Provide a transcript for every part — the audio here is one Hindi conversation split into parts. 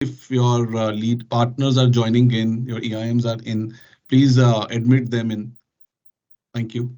If your lead partners are joining in, your EIMs are in, please admit them in. Thank you.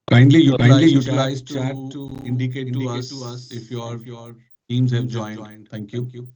Kindly utilize chat to indicate to us if your teams have joined. Thank you.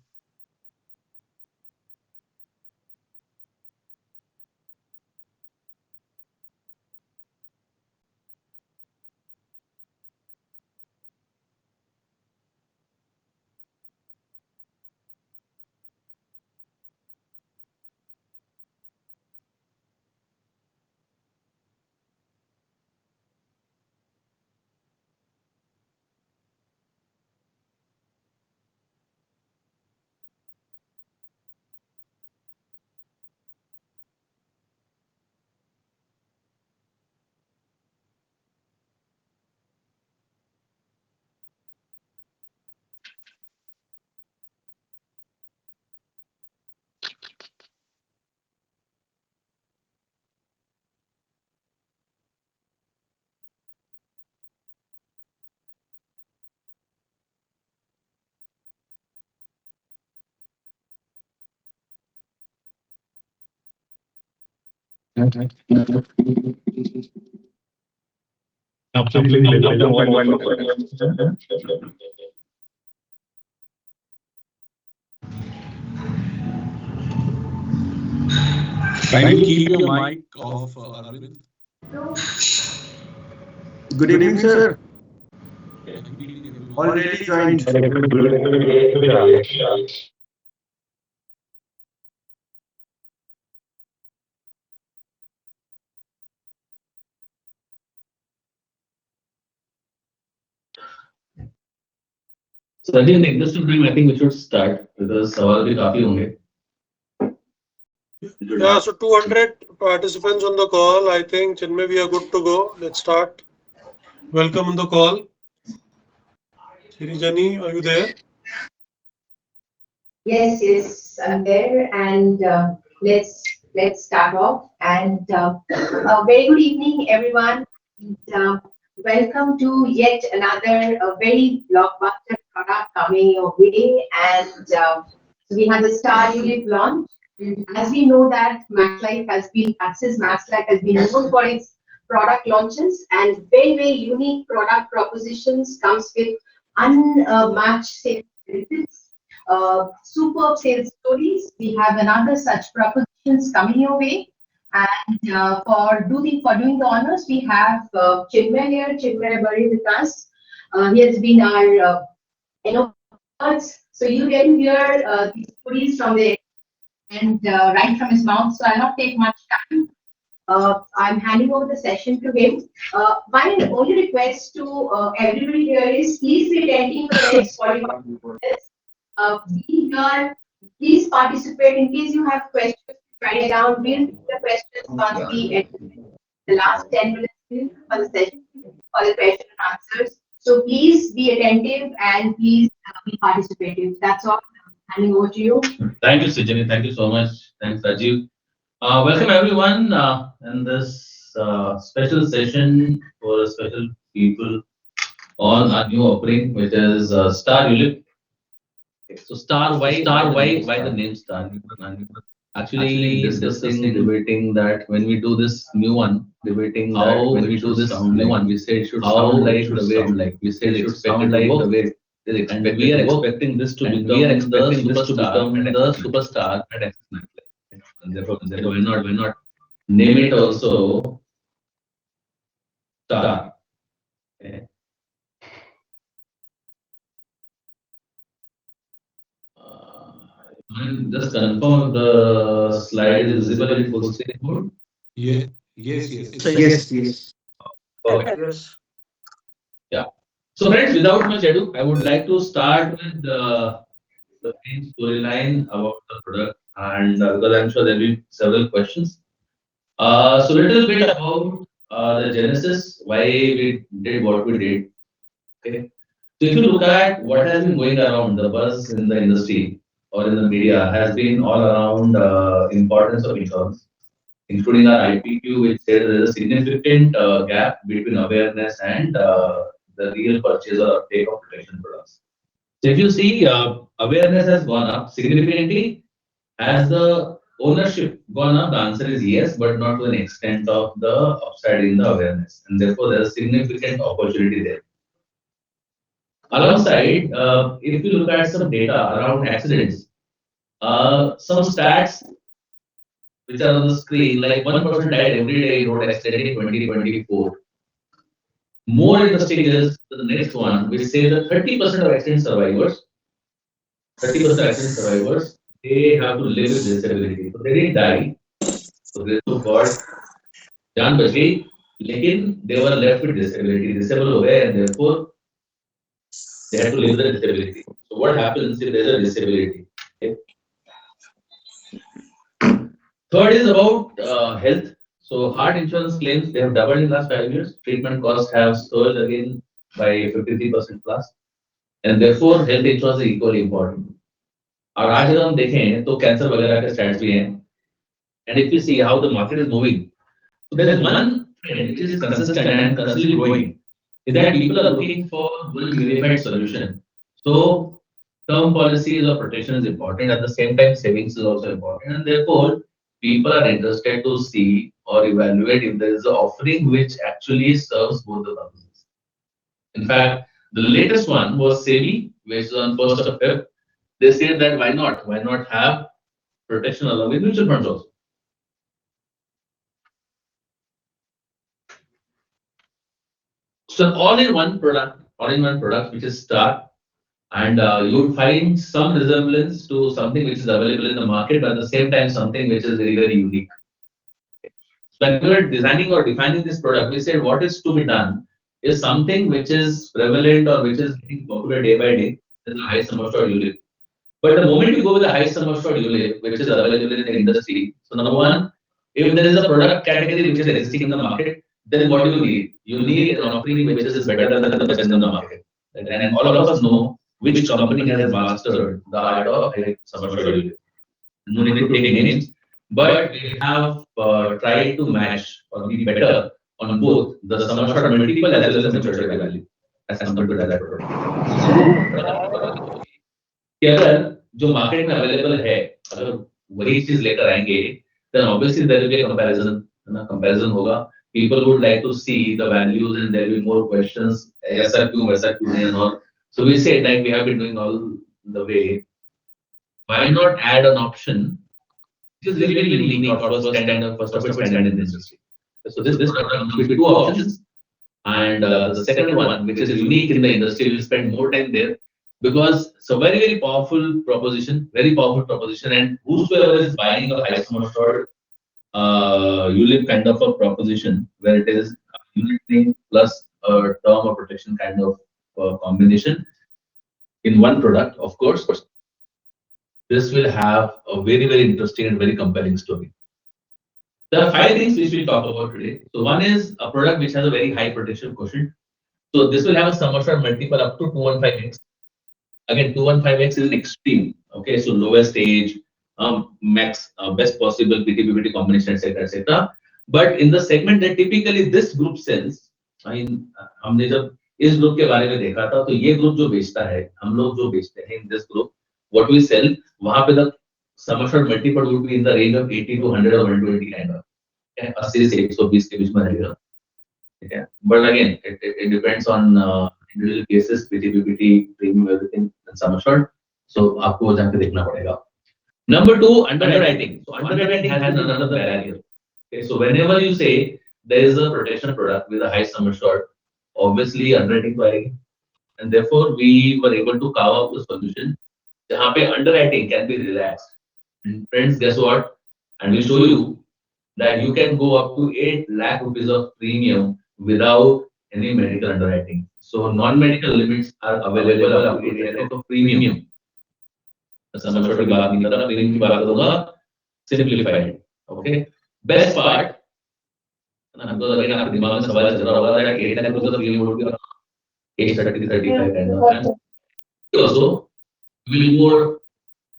Kindly keep your mic off, Arvind. Good evening, sir. Good evening, everyone. Already joined. So I think in the interest of time, I think we should start because सवाल भी काफी होंगे. Yeah, so 200 participants on the call. I think, Chinmay, we are good to go. Let's start. Welcome on the call. Sirijani, are you there? Yes, I'm there, and let's start off. And a very good evening, everyone. And, welcome to yet another very blockbuster product coming your way. And we have the Star Unit launch. As we know that Axis Max Life has been known for its product launches and very unique product propositions, comes with unmatched sales benefits, superb sales stories. We have another such propositions coming your way. And for doing the honors, we have Chinmay here, Chinmay Bari with us. He has been our experts. So you get to hear these stories from the and right from his mouth. So I'll not take much time. I'm handing over the session to him. My only request to everybody here is please be attending to the next 45 minutes. Be here, please participate. In case you have questions, write it down. We'll do the questions once we end the last 10 minutes for the session for the question and answers. So please be attentive and please be participative. That's all. Handing over to you. Thank you, Sijani. Thank you so much. Thanks, Rajiv. Welcome everyone in this special session for special people on our new offering, which is Star Ulip. So Star, why the name Star? Actually discussing, debating that when we do this new one, debating how when we do this new one, we say it should sound like the way like we say it should sound like the way. And we are expecting this to become the superstar at Axis Max Life. And therefore, why not name it also star. Okay. Just confirm if the slide is visible in full screen mode. Yeah. Yes. Yes. Yes. Okay. Yes. Yeah. So friends, without much ado, I would like to start with the main storyline about the product, and because I'm sure there'll be several questions. So little bit about the genesis, why we did what we did. Okay. So if you look at what has been going around, the buzz in the industry or in the media has been all around importance of insurance, including our IPQ, which says there is a significant gap between awareness and the real purchase or uptake of protection products. So if you see, awareness has gone up significantly. Has the ownership gone up? The answer is yes, but not to an extent of the upside in the awareness, and therefore there is significant opportunity there. Alongside, if you look at some data around accidents, some stats which are on the screen, like 1% died every day in road accident in 2024. More interesting is the next one, which says that 30% of accident survivors, 30% of accident survivors, they have to live with disability. So they didn't die. So grace of God, जान बच गई, लेकिन they were left with disability. Disabled हो गए, and therefore they had to live with the disability. So what happens if there's a disability? Okay. Third is about health. So heart insurance claims, they have doubled in the last 5 years. Treatment costs have surged again by 53% plus. And therefore health insurance is equally important. और आज अगर हम देखें तो कैंसर वगैरह के स्टैट्स भी हैं. And if you see how the market is moving, so there is one trend which is consistent and constantly growing, is that people are looking for one unified solution. So term policies or protection is important. At the same time, savings is also important, and therefore people are interested to see or evaluate if there is an offering which actually serves both the purposes. In fact, the latest one was SEBI, which is on 1st of Feb. They said that why not? Why not have protection along with mutual funds also? So all-in-one product, which is Star, and you would find some resemblance to something which is available in the market, but at the same time something which is very, very unique. So when we were designing or defining this product, we said what is to be done is something which is prevalent or which is getting popular day by day, is the high sum assured ULIP. But the moment you go with the high sum assured ULIP, which is available in the industry, so number one, if there is a product category which is existing in the market, then what do you need? You need an offering which is better than the best in the market. And all of us know which company has mastered the art of high sum assured ULIP. No need to take names, but we have tried to match or be better on both the sum assured multiple as well as the maturity value as compared to that product. कि अगर जो मार्केट में अवेलेबल है, अगर वही चीज लेकर आएंगे, then obviously there will be a comparison, ना comparison होगा. People would like to see the values and there will be more questions. ऐसा क्यों, वैसा क्यों नहीं, and all. So we said that we have been doing all the way. Why not add an option which is very, very unique or first of its kind in the industry? So this product comes with two options, and the second one, which is unique in the industry, we'll spend more time there. Because it's a very, very powerful proposition, and whosoever is buying a high sum assured ULIP kind of a proposition, where it is unit link plus a term of protection kind of combination in one product, of course, this will have a very, very interesting and very compelling story. There are 5 things which we'll talk about today. So one is a product which has a very high protection quotient. So this will have a sum assured multiple up to 215x. Again, 215x is an extreme. Okay, so lowest age, max, best possible BT-BBT combination, etc., etc. But in the segment that typically this group sells, I mean, हमने जब इस ग्रुप के बारे में देखा था, तो ये ग्रुप जो बेचता है, हम लोग जो बेचते हैं in this group, what we sell, वहाँ पे the sum assured multiple would be in the range of 80 to 100 or 120 kind of. 80 से 120 के बीच में रहेगा. Okay, but again, it depends on individual cases, BT-BBT, premium, everything, and sum assured. So आपको वो जाके देखना पड़ेगा. Number 2, underwriting. So underwriting has another barrier. Okay, so whenever you say there is a protection product with a high sum assured, obviously underwriting by, and therefore we were able to carve out the solution. जहाँ पे underwriting can be relaxed. And friends, guess what? And we show you that you can go up to 8 lakh rupees of premium without any medical underwriting. So non-medical limits are available up to 8 lakh of premium. Sum assured की बात नहीं कर रहा, प्रीमियम की बात करूंगा, simplified. Okay. Best part, हमको अगर आपके दिमाग में सवाल चल रहा होगा that 8 lakh rupees of premium would be 830, 35 kind of. And also will go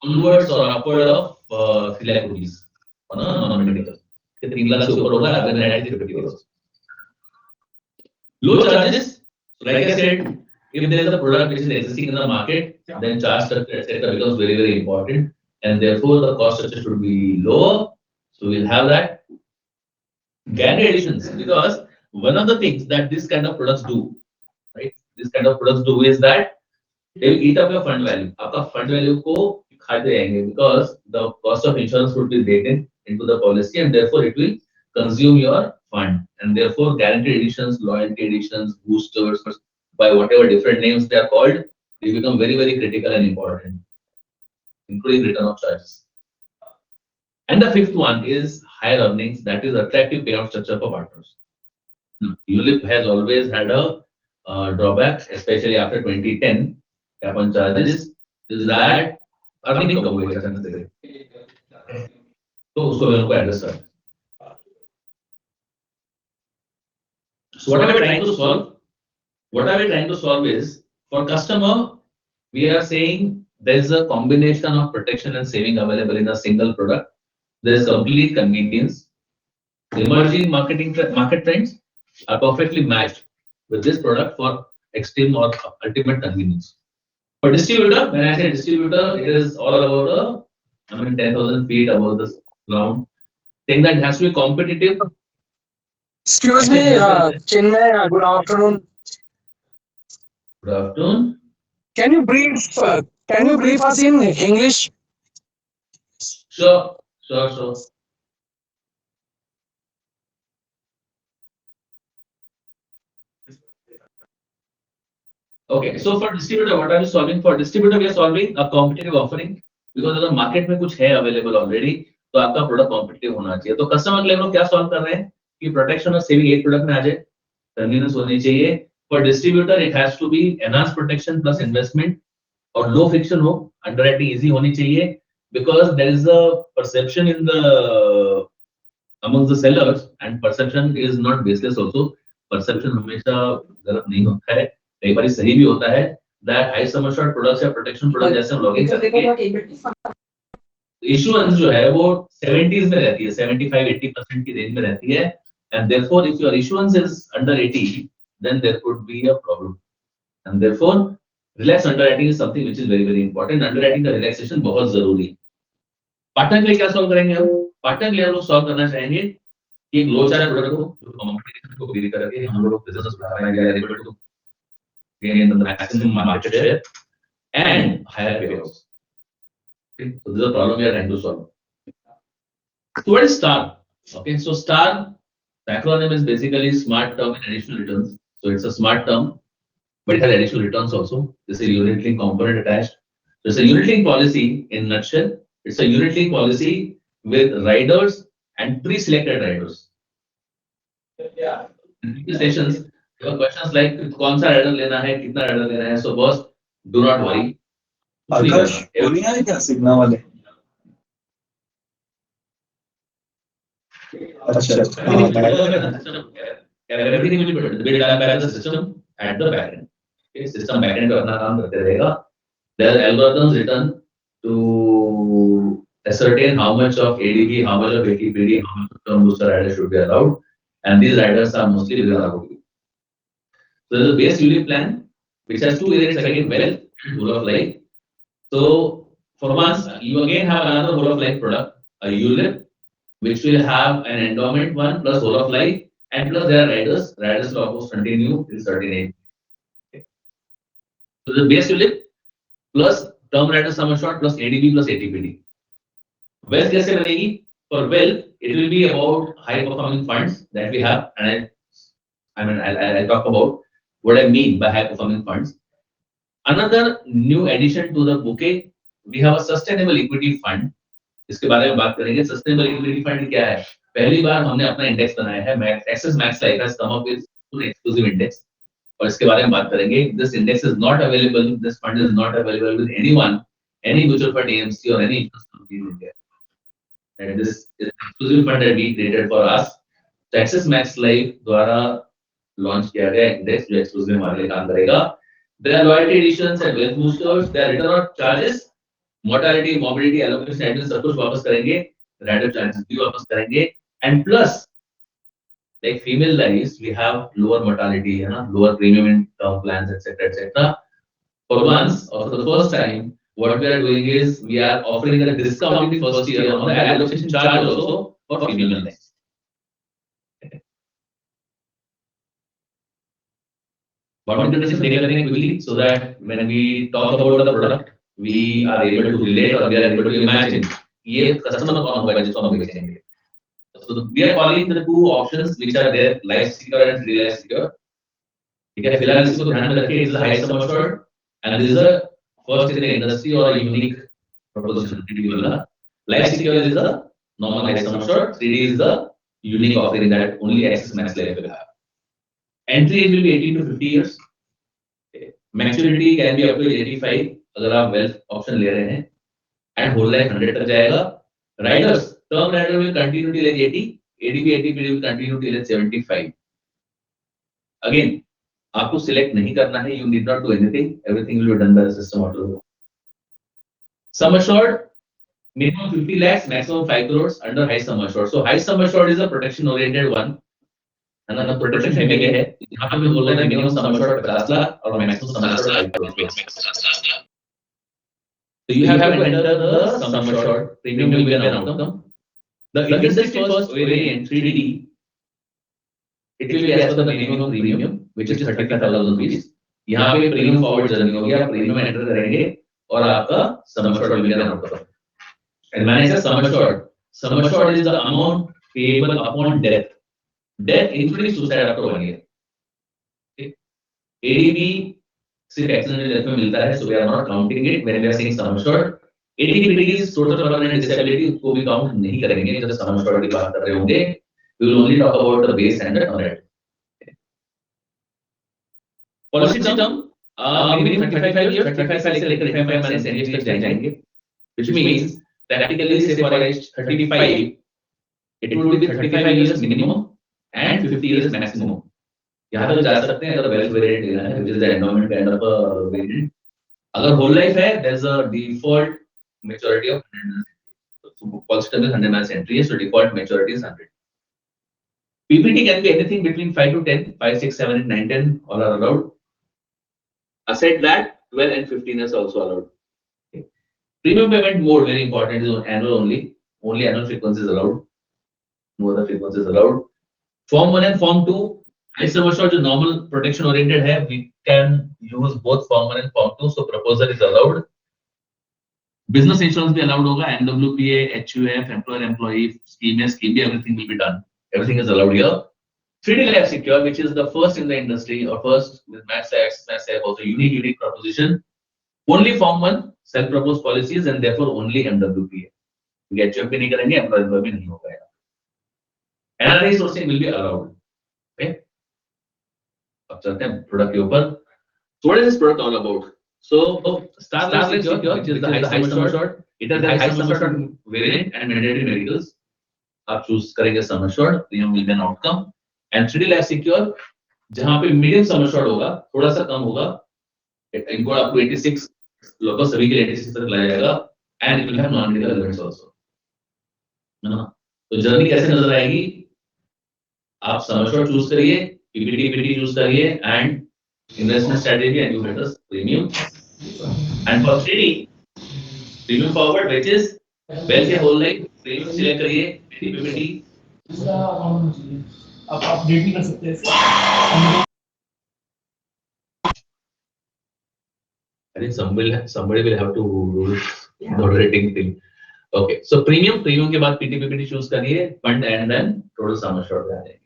onwards or upward of 3 lakh rupees on a non-medical. 3 lakh से ऊपर होगा अगर 50 crores. Low charges, so like I said, if there is a product which is existing in the market, then charge structure etc. becomes very, very important, and therefore the cost structure should be lower. So we'll have that. Guarantee additions, because one of the things that this kind of products do, right? This kind of products do is that they will eat up your fund value. आपका fund value को खाते रहेंगे because the cost of insurance would be baked into the policy, and therefore it will consume your fund, and therefore guarantee additions, loyalty additions, boosters, by whatever different names they are called, they become very, very critical and important, including return of charges. And the fifth one is higher earnings, that is attractive payout structure for partners. ULIP has always had a drawback, especially after 2010, cap on charges, is that earning कम हुए अचानक से, तो उसको मेरे को एड्रेस करना. So what are we trying to solve? What are we trying to solve is, for customer, we are saying there is a combination of protection and saving available in a single product. There is complete convenience. Emerging market trends are perfectly matched with this product for extreme or ultimate convenience. For distributor, when I say distributor, it is all about 10,000 feet above the ground. Saying that it has to be competitive. Excuse me, Chinmay, good afternoon. Good afternoon. Can you brief us in English? Sure. Okay, so for distributor, what are we solving? For distributor, we are solving a competitive offering because अगर market में कुछ है available already, तो आपका product competitive होना चाहिए. तो customer के लिए हम लोग क्या solve कर रहे हैं कि protection और saving एक product में आ जाए, convenience होनी चाहिए. For distributor, it has to be enhanced protection plus investment और low friction हो, underwriting easy होनी चाहिए, because there is a perception in the among the sellers, and perception is not baseless also. Perception हमेशा गलत नहीं होता है, कई बार सही भी होता है, that high sum assured products या protection products जैसे हम लॉगिंग करेंगे, issuance जो है वो 70s में रहती है, 75-80% की रेंज में रहती है, and therefore if your issuance is under 80, then there could be a problem, and therefore relaxed underwriting is something which is very, very important. Underwriting का relaxation बहुत जरूरी है. पार्टनर के लिए क्या सॉल्व करेंगे हम? पार्टनर के लिए हम लोग सॉल्व करना चाहेंगे कि एक लो चार्ज प्रोडक्ट को जो कंपटीशन को बीट करके हम लोग बिजनेस बढ़ा रहे हैं, able to gain the maximum market share and higher payouts. Okay, so this is a problem we are trying to solve. So what is STAR? Okay, so STAR, the acronym is basically Smart Term and Additional Returns. So it's a smart term, but it has additional returns also. This is a unit link component attached. So it's a unit link policy in a nutshell. It's a unit link policy with riders and pre-selected riders. Yeah. In sessions, there are questions like कौन सा rider लेना है, कितना rider लेना है. So boss, do not worry. आकाश बोलिए है क्या सिग्नल वाले? Everything will be built up by the system at the backend. Okay, system backend अपना काम करते रहेगा. There are algorithms written to ascertain how much of ADB, how much of ATPD, how much of term booster riders should be allowed, and these riders are mostly without. So there's a base ULIP plan which has two areas again, wealth and whole of life. So for once, you again have another whole of life product, a ULIP, which will have an endowment one plus whole of life, and plus there are riders. Riders will almost continue till certain age. Okay. So the base ULIP plus term rider sum assured plus ADB plus ATPD. Wealth कैसे बनेगी? For wealth, it will be about high performing funds that we have, and I'll talk about what I mean by high performing funds. Another new addition to the bouquet, we have a sustainable equity fund. इसके बारे में बात करेंगे. Sustainable equity fund क्या है? पहली बार हमने अपना इंडेक्स बनाया है. Axis Max Life has come up with an exclusive index. और इसके बारे में बात करेंगे. This index is not available. This fund is not available with anyone, any mutual fund AMC or any insurance company in India. And this is an exclusive fund that we created for us. So Axis Max Life द्वारा launch किया गया index जो exclusive हमारे लिए काम करेगा. There are loyalty additions and wealth boosters. There are return on charges, mortality, morbidity, allocation, admin सब कुछ वापस करेंगे. Rider charges भी वापस करेंगे. And plus, like female lives, we have lower mortality, है ना, lower premium in term plans, etc., etc. For once, or for the first time, what we are doing is we are offering a discount in the first year on the allocation charge also for female lives. Bottom introduction very quickly so that when we talk about the product, we are able to relate or we are able to imagine ये customer कौन होगा जिसको हम बेचेंगे. So we are calling the two options which are there, life secure and free life secure. ठीक है, फिलहाल इसको ध्यान में रखिए. This is a high sum assured and this is a first in the industry or a unique proposition. Life secure is a normal high sum assured. 3D is the unique offering that only Axis Max Life will have. Entry age will be 18 to 50 years. Maturity can be up to 85 अगर आप wealth option ले रहे हैं. And whole life 100 तक जाएगा. Riders, term rider will continue till age 80. ADP, ATP will continue till age 75. Again, आपको select नहीं करना है. You need not do anything. Everything will be done by the system auto. Sum assured, minimum 50 lakhs, maximum 5 crores under high sum assured. So high sum assured is a protection oriented one. Another protection heavy है. यहाँ पे मैं बोल रहा हूँ minimum sum assured 50 लाख और maximum sum assured 5 crores. So you have to enter the sum assured. Premium will be an outcome. The industry first variant 3D. It will be as per the minimum premium, which is 35,000 rupees. यहाँ पे premium forward journey हो गया. Premium enter करेंगे और आपका sum assured will be an outcome. And when I say sum assured is the amount payable upon death. Death including suicide after 1 year. Okay. ADP सिर्फ accidental death में मिलता है, so we are not counting it when we are saying sum assured. ADP is total permanent disability, उसको भी count नहीं करेंगे जब sum assured की बात कर रहे होंगे. We will only talk about the base and the term. Policy term, minimum 35 years, 35 से लेकर 85 माने NGF तक जाएंगे, which means practically say for age 35, it would be 35 years minimum and 50 years maximum. यहाँ तक जा सकते हैं अगर wealth variant लेना है, which is the endowment kind of a variant. अगर whole life है, there's a default maturity of 100. So policy term is 100 mass entry, so default maturity is 100. PPT can be anything between 5 to 10, 5, 6, 7, 8, 9, 10, all are allowed. Aside that, 12 and 15 is also allowed. Okay. Premium payment mode, very important, is annual only. Only annual frequency is allowed. No other frequency is allowed. Form 1 and Form 2, high sum assured, जो normal protection oriented है, we can use both Form 1 and Form 2, so proposal is allowed. Business insurance भी allowed होगा, NWPA, HUF, employer-employee, scheme, everything will be done. Everything is allowed here. 3D Life Secure, which is the first in the industry, or first with Max Life, also unique proposition. Only Form 1, self-proposed policies, and therefore only MWPA. Get HUF भी नहीं करेंगे, employer भी नहीं हो पाएगा. NRI sourcing will be allowed. Okay. अब चलते हैं product के ऊपर. So what is this product all about? So Star Life Secure, which is the high sum assured, it has the high sum assured variant and mandatory medicals. आप choose करेंगे sum assured, premium will be an outcome. And 3D Life Secure, जहाँ पे medium sum assured होगा, थोड़ा सा कम होगा, it go up to 86, लगभग सभी के लिए 86 तक लाया जाएगा, and it will have non-medical elements also. है ना? तो जर्नी कैसे नजर आएगी? आप sum assured choose करिए, PPT choose करिए, and investment strategy, and you get us premium. And for 3D, premium forward, which is wealth के whole life, premium select करिए, PPT. आप अपडेट भी कर सकते हैं. I think somebody will have to do the moderating thing. Okay, so premium के बाद पीटीपीपीटी चूज करिए, fund and then total sum assured पे आ जाएंगे.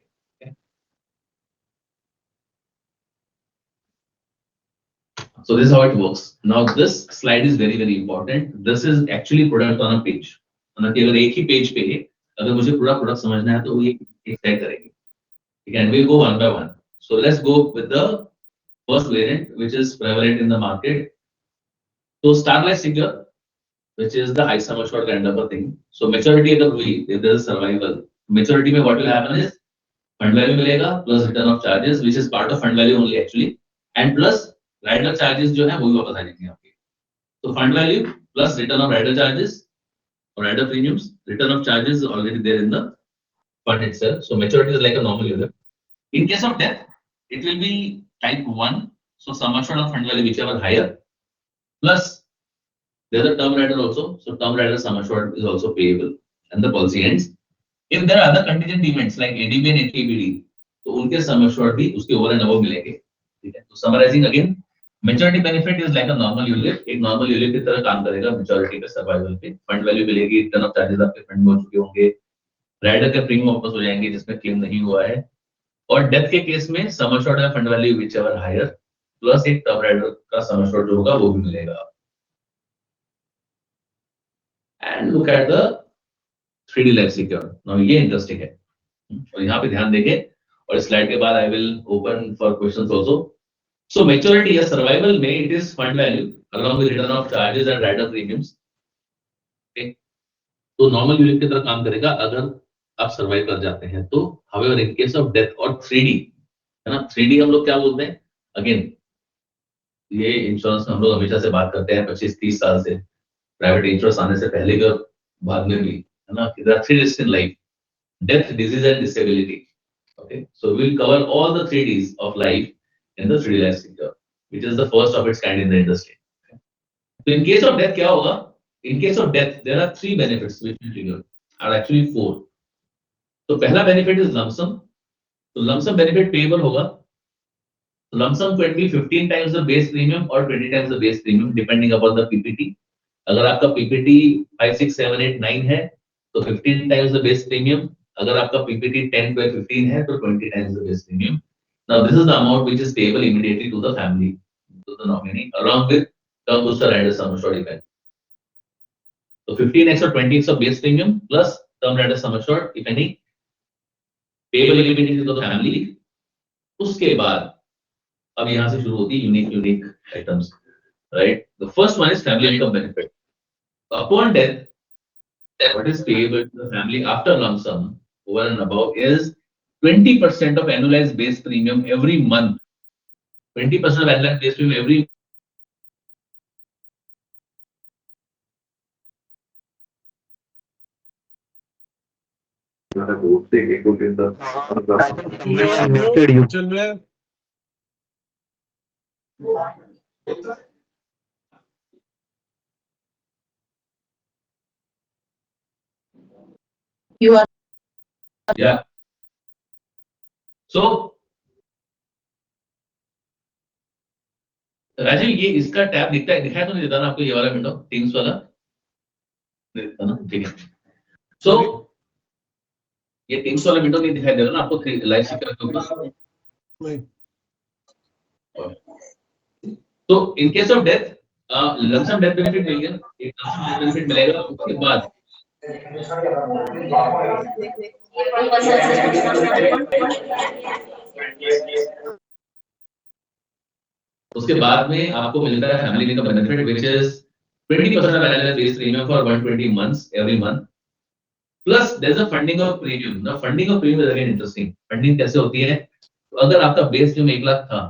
So this is how it works. Now this slide is very very important. This is actually product on a page. मतलब कि अगर एक ही पेज पे अगर मुझे पूरा प्रोडक्ट समझना है तो वो एक सेट करेंगे. Again, we'll go one by one. So let's go with the first variant, which is prevalent in the market. So Starlight Secure, which is the high sum assured kind of a thing. So maturity अगर हुई, if there is survival, maturity में what will happen is fund value मिलेगा plus return of charges, which is part of fund value only actually, and plus rider charges जो है वो भी वापस आ जाएंगे आपके. So fund value plus return of rider charges or rider premiums, return of charges is already there in the fund itself. So maturity is like a normal unit. In case of death, it will be type 1. So sum assured of fund value whichever higher. Plus there's a term rider also. So term rider sum assured is also payable and the policy ends. If there are other contingent events like ADB and AKBD, तो उनके sum assured भी उसके over and above मिलेंगे. ठीक है. So summarizing again, maturity benefit is like a normal ULIP. एक normal ULIP की तरह काम करेगा maturity पे survival पे. Fund value मिलेगी, return of charges आपके fund में हो चुके होंगे. Rider के premium वापस हो जाएंगे जिसमें claim नहीं हुआ है. और डेथ के केस में सम अश्योर्ड है fund value whichever higher plus एक टर्म राइडर का सम अश्योर्ड जो होगा वो भी मिलेगा. And look at the 3D life secure. Now ये इंटरेस्टिंग है और यहाँ पे ध्यान देंगे और इस स्लाइड के बाद I will open for questions also. So maturity या सर्वाइवल में it is fund value along with return of charges and rider premiums. तो नॉर्मल यूनिट की तरह काम करेगा अगर आप सर्वाइव कर जाते हैं तो. However in case of death और 3D है ना, 3D हम लोग क्या बोलते हैं, अगेन ये इंश्योरेंस हम लोग हमेशा से बात करते हैं 25-30 साल से, प्राइवेट इंश्योरेंस आने से पहले भी और बाद में भी, है ना. There are 3 Ds in life, death, disease and disability. Okay, so we will cover all the 3 Ds of life in the 3D life secure which is the first of its kind in the industry. तो इन केस ऑफ डेथ क्या होगा, in case of death there are 3 benefits which will trigger, are actually 4. तो पहला बेनिफिट इज लमसम. तो लमसम बेनिफिट पेएबल होगा. Lump sum can be 15 times the base premium और 20 times the base premium depending upon the PPT. अगर आपका पीपीटी 5, 6, 7, 8, 9 है तो 15 टाइम्स द बेस प्रीमियम. अगर आपका पीपीटी 10, 12, 15 है तो 20 times the base premium. Now this is the amount which is payable immediately to the family, to the nominee along with term booster rider sum assured event. तो 15x और 20x of base premium plus term rider sum assured if any payable immediately to the family. उसके बाद अब यहाँ से शुरू होती है unique items, right. The first one is family income benefit. Upon death what is payable to the family after lump sum over and above is 20% of annualized base premium every month. 20% of annualized base premium every Chinmay, You are Yeah. So Rajiv ये इसका टैब दिखता है, दिखाया तो नहीं देता ना आपको ये वाला विंडो टीम्स वाला देता ना, ठीक है. सो ये टीम्स वाला विंडो नहीं दिखाई दे रहा ना आपको लाइव सिक्योर के ऊपर. नहीं. तो in case of death lump sum death benefit मिल गया, एक लमसम डेथ बेनिफिट मिलेगा. उसके बाद में आपको मिलता है family income benefit which is 20% of annual base premium for 120 months every month. Plus there is a funding of premium. Now funding of premium is again interesting. Funding कैसे होती है, तो अगर आपका बेस प्रीमियम 1 लाख था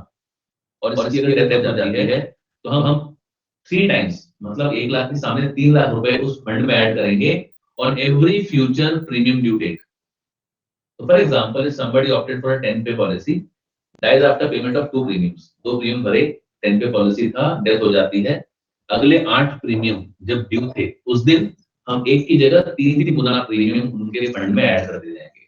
और इसकी अगर डेथ हो जाती है तो हम 3 टाइम्स मतलब 1 लाख के सामने 3 लाख रुपए उस फंड में ऐड करेंगे on every future premium due date. So for example, if somebody opted for a 10 pay policy, dies after payment of 2 premiums. 2 premium भरे, 10 पे पॉलिसी था, डेथ हो जाती है, अगले 8 प्रीमियम जब ड्यू थे उस दिन हम एक की जगह 3 गुना प्रीमियम उनके फंड में ऐड कर दे जाएंगे.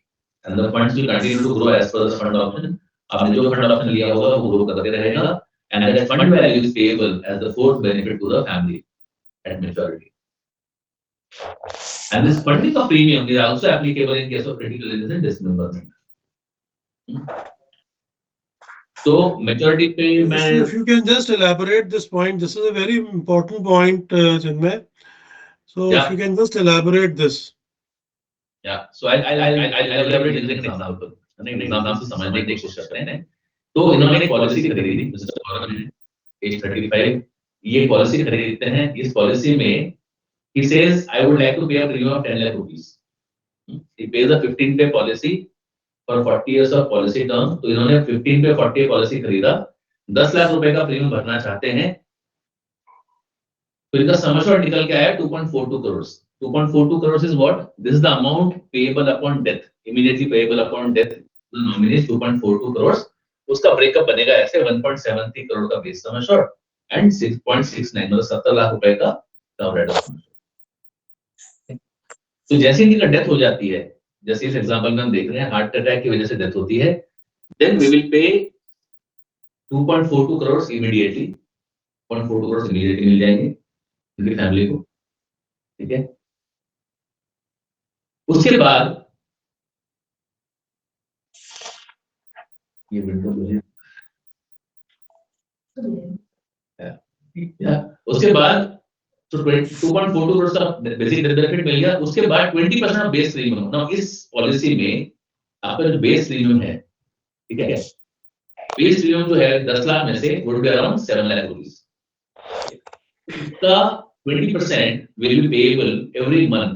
And the funds will continue to grow as per the fund option. आपने जो फंड ऑप्शन लिया होगा वो ग्रो करते रहेगा and that fund value is payable as the fourth benefit to the family at maturity. And this funding of premium is also applicable in case of critical illness and dismemberment. So maturity pay If you can just elaborate this point, this is a very important point, Chinmay. So if Yeah. you can just elaborate this. Yeah, so I'll elaborate using an example. एक एग्जाम्पल से समझने की कोशिश करते हैं. तो इन्होंने एक पॉलिसी खरीदी, मिस्टर गौरव ने, एज 35, ये पॉलिसी खरीदते हैं. इस पॉलिसी में he says I would like to pay a premium of 10 lakh rupees. He pays a 15 pay policy for 40 years of policy term. तो इन्होंने 15 पे 40 पॉलिसी खरीदा, 10 लाख रुपए का प्रीमियम भरना चाहते हैं. तो इनका सम एश्योर्ड निकल के आया 2.42 crores. 2.42 crores is what? This is the amount payable upon death, immediately payable upon death. The nominee is 2.42 crores. उसका ब्रेकअप बनेगा ऐसे 1.73 करोड़ का बेस सम एश्योर्ड एंड 6.69 मतलब 70 लाख रुपए का term rate of sum assured. तो जैसे इनकी डेथ हो जाती है, जैसे इस एग्जांपल में हम देख रहे हैं हार्ट अटैक की वजह से डेथ होती है, then we will pay 2.42 crores immediately. 0.42 crores immediately मिल जाएंगे उनकी फैमिली को. ठीक है. उसके बाद ये विंडो मुझे उसके बाद तो 2.42 करोड़ का बेसिक बेनिफिट मिल गया. उसके बाद 20% ऑफ बेस प्रीमियम. नाउ इस पॉलिसी में आपका जो बेस प्रीमियम है, ठीक है, बेस प्रीमियम जो है 10 लाख में से would be around 7 lakh rupees. इसका 20% will be payable every month.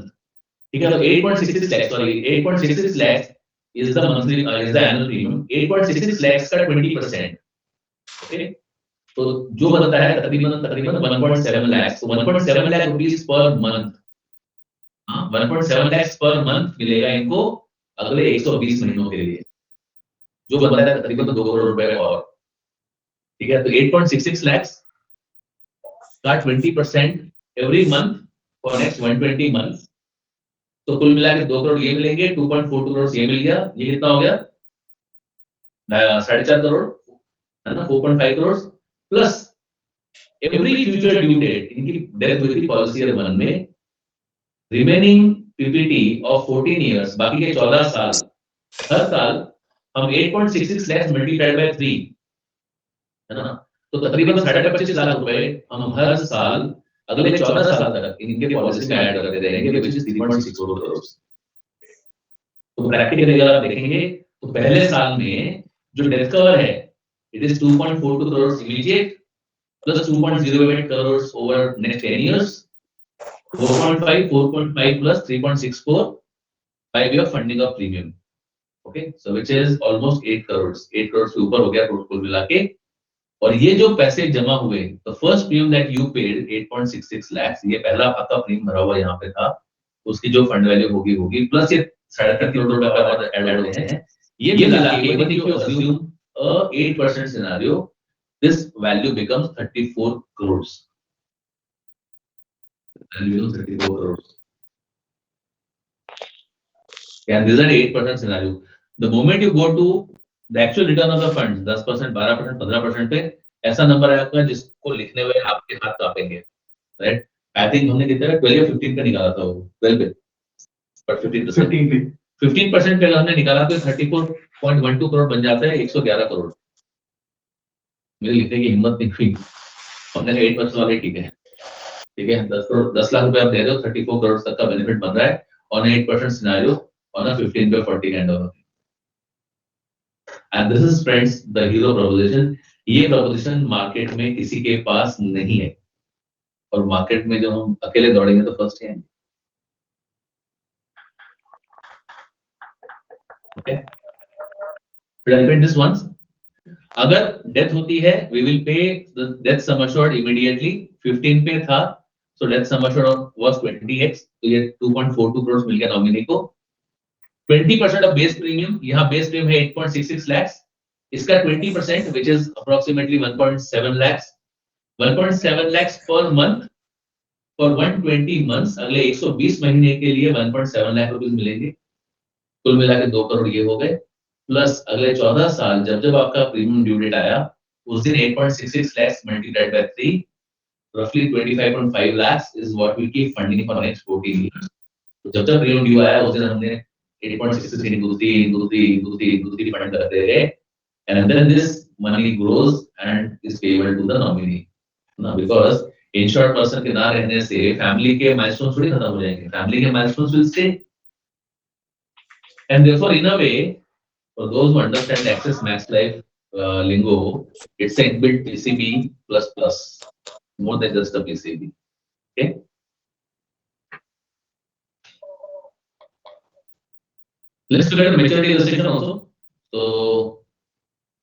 ठीक है. तो 8.66 lakh, sorry 8.66 lakh is the monthly is the annual premium. 8.66 lakhs का 20%. ओके. तो जो बनता है तकरीबन 1.7 लाख. तो 1.7 लाख रुपीस पर मंथ. हाँ, 1.7 लाख पर मंथ मिलेगा इनको अगले 120 महीनों के लिए, जो बनता है तकरीबन 2 करोड़ रुपए और. ठीक है. तो 8.66 लाख का 20% every month for next 120 months. तो कुल मिला के 2 करोड़ ये मिलेंगे, 2.42 करोड़ ये मिल गया. ये कितना हो गया? 4.5 करोड़ है ना. 4.5 crore plus every future due date. इनकी डेथ हुई थी पॉलिसी ईयर 1 में, रिमेनिंग पीपीटी ऑफ 14 इयर्स, बाकी के 14 साल, हर साल हम 8.66 लाख मल्टीप्लाइड बाय 3 है ना. तो तकरीबन 25.5 लाख रुपए हम हर साल अगले 14 साल तक इनके पॉलिसी में ऐड करते रहेंगे, which is 3.64 करोड़. तो प्रैक्टिकली अगर आप देखेंगे तो पहले साल में जो डेथ कवर है it is 2.42 crore immediate plus 2.08 crore over next 10 years, 4.5 plus 3.64 by way of funding of premium. Okay, so which is almost 8 crore. 8 crore से ऊपर हो गया कुल मिला के. और ये जो पैसे जमा हुए, the first premium that you paid 8.66 lakhs, ये पहला आपका प्रीमियम भरा हुआ यहाँ पे था, उसकी जो फंड वैल्यू होगी प्लस ये 3.5 करोड़ रुपए का ऐड हुए हैं. ये मिला के even if you assume a 8% scenario, this value becomes 34 crores. Value becomes 34 crores. And this is an 8% scenario. The moment you go to the actual return of the funds, 10%, 12%, 15% पे ऐसा नंबर आएगा जिसको लिखने में आपके हाथ कांपेंगे, राइट? आई थिंक हमने कितना 12 या 15 पे निकाला था वो, 12 पे, बट 15% पे हमने निकाला तो 34.12 करोड़ बन जाता है 111 करोड़. मेरे लिखने की हिम्मत नहीं हुई. हमने 8% वाले ठीक है, 10 लाख रुपए आप दे रहे हो, 34 करोड़ तक का बेनिफिट बन रहा है ऑन 8% सिनेरियो ऑन अ 15 पे 40 kind of. And this is friends the hero proposition. ये proposition मार्केट में किसी के पास नहीं है, और मार्केट में जो हम अकेले दौड़ेंगे तो फर्स्ट है. Okay, should I repeat this once? अगर डेथ होती है we will pay the death sum assured immediately. 15 पे था, so death sum assured was 20x, तो ये 2.42 करोड़ मिल गया नॉमिनी को. 20% of base premium, यहाँ base premium है 8.66 lakhs, इसका 20% which is approximately 1.7 lakhs, 1.7 lakhs per month for 120 months, अगले 120 महीने के लिए 1.7 लाख रुपए मिलेंगे. कुल मिला के 2 करोड़ ये हो गए, प्लस अगले 14 साल जब आपका प्रीमियम ड्यू डेट आया उस दिन 8.66 lakhs multiplied by 3, roughly 25.5 lakhs is what we keep funding for next 14 years. तो जब तक premium due आया उस दिन हमने 8.63 into 3 fund करते रहे, and then this money grows and is payable to the nominee. Now, because insured person के ना रहने से family के milestones थोड़ी खत्म हो जाएंगे, family के milestones will stay. And therefore, in a way, for those who understand Access Max Life lingo, it's a inbuilt PCB plus, more than just a PCB. Okay. Let's look at the maturity illustration also. So,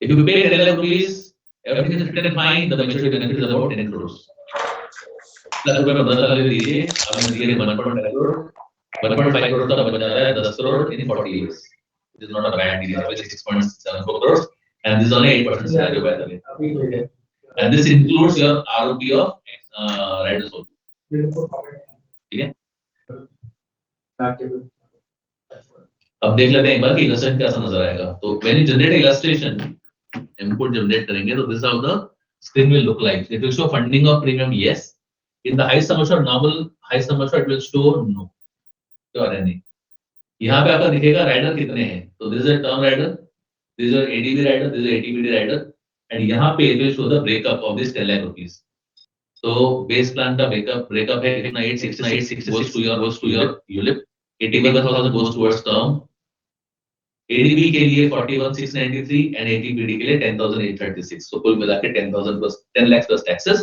if you pay 10 lakh rupees, everything is written fine. The maturity benefit is about 10 crores. ₹10 में 10 लाख ले दीजिए, आपने दिए 1.5 crore. 1.5 crore का बन जाता है 10 crore in 40 years. It is not a bad deal. It's 6.74 crores, and this is only 8% scenario by the way. And this includes your ROP of riders also. ठीक है? अब देख लेते हैं एक बार कि illustration कैसा नजर आएगा. तो when you generate illustration, input generate करेंगे तो this is how the screen will look like. It will show funding of premium, yes. In the high sum assured, normal high sum assured, it will show no. Sure नहीं. यहाँ पे आपका दिखेगा राइडर कितने हैं. तो this is a term rider, this is a ADV rider, this is a ATVD rider, and यहाँ पे it will show the breakup of this 10 lakh rupees. So base plan का breakup है कितना 866 goes to your ULIP, 81,000 goes towards term, ADV के लिए 41,693 and ATVD के लिए 10,836. So कुल मिला के 10,000 plus 10 lakhs plus taxes.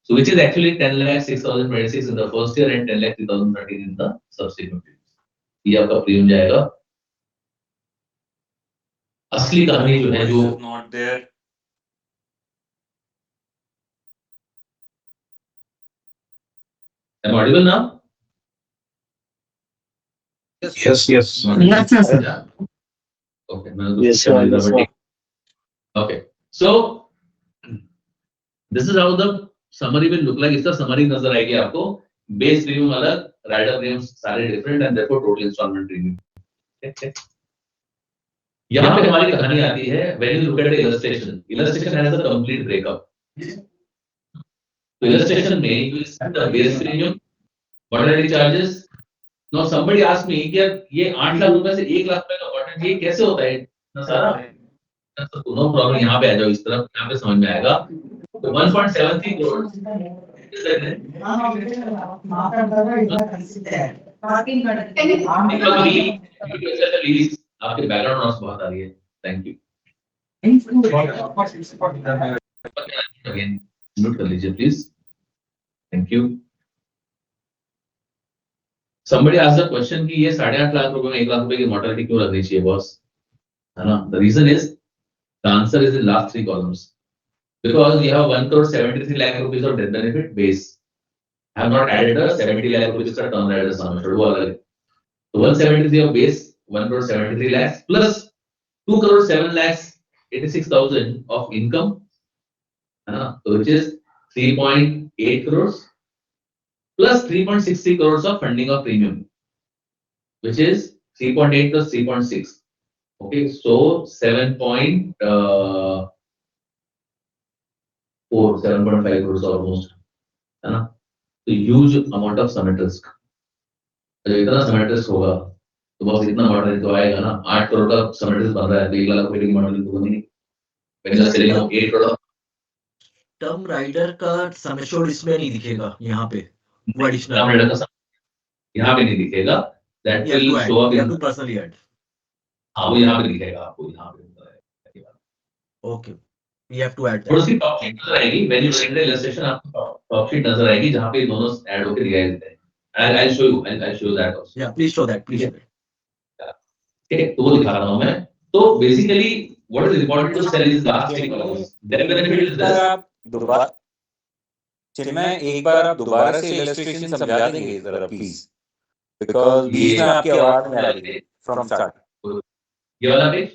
So which is actually 10 lakh 6,026 in the first year and 10 lakh 3,013 in the subsequent years. ये आपका प्रीमियम जाएगा. असली कहानी जो है जो not there. Am I audible now? Yes, yes. Yes, sir. Okay. Yes, sir. Okay. So this is how the summary will look like. इसका summary नजर आएगी आपको. Base premium अलग, rider premiums सारे different and therefore total installment premium. यहाँ पे हमारी कहानी आती है. When you look at the illustration, illustration has a complete breakup. So illustration में you will see the base premium, mortality charges. Now somebody asked me कि ये 8 लाख रुपए से 1 लाख रुपए का mortality ये कैसे होता है ना सारा? तो no problem, यहाँ पे आ जाओ इस तरफ, यहाँ पे समझ में आएगा. तो 1.73 crore. आपके बैकग्राउंड नॉइस बहुत आ रही है. Thank you. अगेन म्यूट कर लीजिए please. Thank you. Somebody asked the question कि ये 8.5 लाख रुपए में 1 लाख रुपए की mortality क्यों रखनी चाहिए बॉस, है ना? The reason is, the answer is in last 3 columns. Because we have 1 crore 73 lakh rupees of death benefit base. I have not added a 70 lakh rupees का term rider sum assured, वो अलग है. So 173 of base, 1 crore 73 lakhs plus 2 crore 7 lakhs 86,000 of income, so which is 3.8 crores plus 3.63 crores of funding of premium, which is 3.8 plus 3.6. Okay, so 7.5 crores almost, है ना? तो huge amount of summit risk. जब इतना summit risk होगा तो बस इतना मॉडल तो आएगा ना. 8 करोड़ का summit risk बन रहा है तो 1 लाख रुपए की मॉडल तो बनी नहीं. पहले चलेगा 8 करोड़. टर्म राइडर का सम एश्योर्ड इसमें नहीं दिखेगा यहाँ पे. टर्म राइडर का यहाँ पे नहीं दिखेगा. That will show up in personally add. हाँ, वो यहाँ पे दिखेगा आपको. यहाँ पे Okay, we have to add that. और उसकी टॉप शीट नजर आएगी. When you see the illustration आपको टॉप शीट नजर आएगी जहाँ पे दोनों ऐड होकर दिखाई देते हैं. I'll show you. I'll show that also. Yeah, please show that. Please. ठीक है, तो वो दिखा रहा हूँ मैं. तो basically what is important to sell is last 3 columns. Then benefit is this. आप दोबारा चिन्मय एक बार आप दोबारा से इलस्ट्रेशन समझा देंगे जरा प्लीज, बिकॉज़ बीच में आपकी आवाज नहीं आ रही है फ्रॉम स्टार्ट. ये वाला पेज.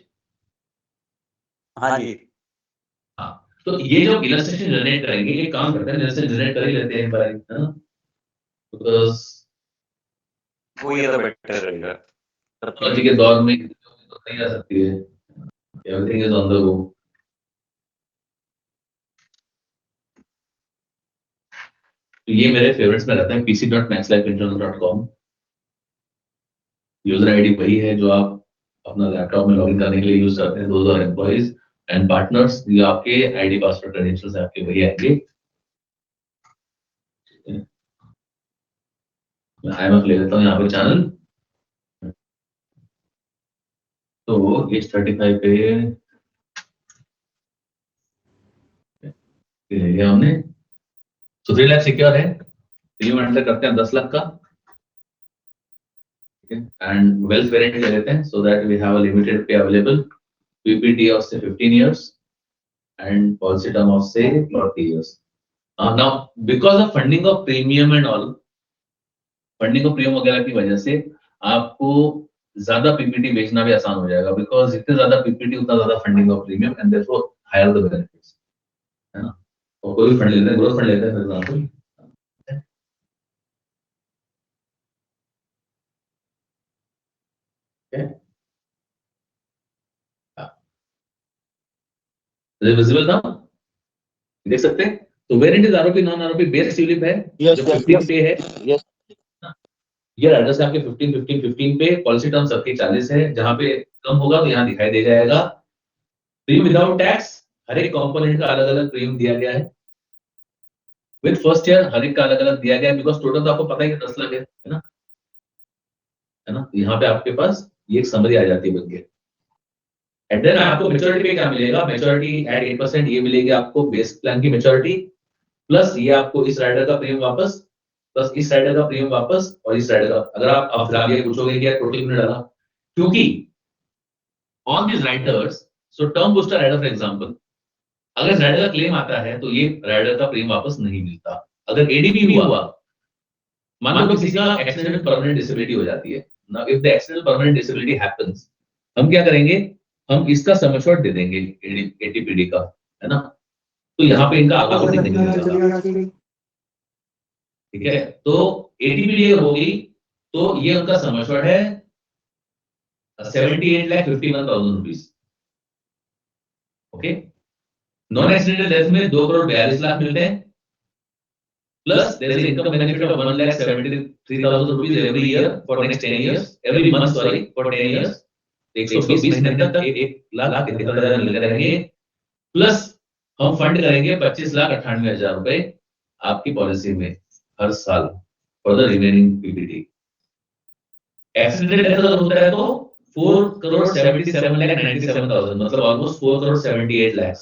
हाँ जी. हाँ, तो ये जो इलस्ट्रेशन जनरेट करेंगे ये काम करते हैं. इलस्ट्रेशन जनरेट कर ही लेते हैं एक बार, है ना? बिकॉज़ वो ये बेटर रहेगा. टेक्नोलॉजी के दौर में नहीं आ सकती है. Everything is on the go. तो ये मेरे फेवरेट्स में रहता है, pc.maxlifeinsurance.com। यूजर आईडी वही है जो आप अपना लैपटॉप में लॉगिन करने के लिए यूज करते हैं। Those are employees and partners, ये आपके आईडी पासवर्ड क्रेडेंशियल्स आपके वही आएंगे। मैं IMF ले लेता हूँ यहाँ पे चैनल। तो एज 35 पे ले लिया हमने। तो 3 लाख सिक्योर है, प्रीमियम एंटर करते हैं 10 लाख का, एंड वेल्थ वेरिएंट ले लेते हैं so that we have a limited pay available. PPT of से 15 years and policy term of say 40 years. Now because of funding of premium and all, funding of premium वगैरह की वजह से आपको ज्यादा पीपीटी बेचना भी आसान हो जाएगा, बिकॉज जितने ज्यादा पीपीटी उतना ज्यादा funding of premium and therefore higher the benefits, है ना। और कोई भी फंड लेते हैं, ग्रोथ फंड लेते हैं फॉर एग्जांपल, विजिबल था, देख सकते हैं। तो variant is ROP non ROP base tulip है जो 15 पे है। ये एड्रेस है आपके 15 पे, पॉलिसी टर्म सबके 40 है, जहां पे कम होगा तो यहाँ दिखाई दे जाएगा। प्रीमियम विदाउट टैक्स हर एक कंपोनेंट का अलग अलग प्रीमियम दिया गया है। विद फर्स्ट ईयर हर एक का अलग अलग दिया गया है, बिकॉज टोटल तो आपको पता ही है 10 लाख है ना, है ना। यहाँ पे आपके पास ये एक समरी आ जाती है बन के। एंड देन आपको मैच्योरिटी पे क्या मिलेगा, मैच्योरिटी एट 8% ये मिलेगी आपको बेस प्लान की मैच्योरिटी, प्लस ये आपको इस राइडर का प्रीमियम वापस, प्लस इस राइडर का प्रीमियम वापस, और इस राइडर का। अगर आप फिर ये पूछोगे कि टोटल कितने डाला, क्योंकि on this riders, so term booster rider for example, अगर राइडर का क्लेम आता है तो ये राइडर का प्रीमियम वापस नहीं मिलता। अगर एडीबी हुआ, मान लो किसी का एक्सीडेंटल परमानेंट डिसेबिलिटी हो जाती है ना, if the accidental permanent disability happens, हम क्या करेंगे, हम इसका सम एश्योर्ड दे देंगे एटीपीडी का, है ना। तो यहाँ पे इनका आगे बढ़ने नहीं मिलेगा, ठीक है। तो एटीपीडी होगी तो ये उनका सम एश्योर्ड है 78,51,000 rupees, okay. Non accidental death में 2,42 लाख मिलते हैं, plus there is income benefit of 1,73,000 rupees every year for next 10 years, every month sorry for 10 years। 120 महीने तक 1,73,000 मिलते रहेंगे, प्लस हम फंड करेंगे 25,98,000 रुपए आपकी पॉलिसी में हर साल for the remaining PPT. Accidental death अगर होता है तो 4,77,97,000, मतलब ऑलमोस्ट 4,78 लाख,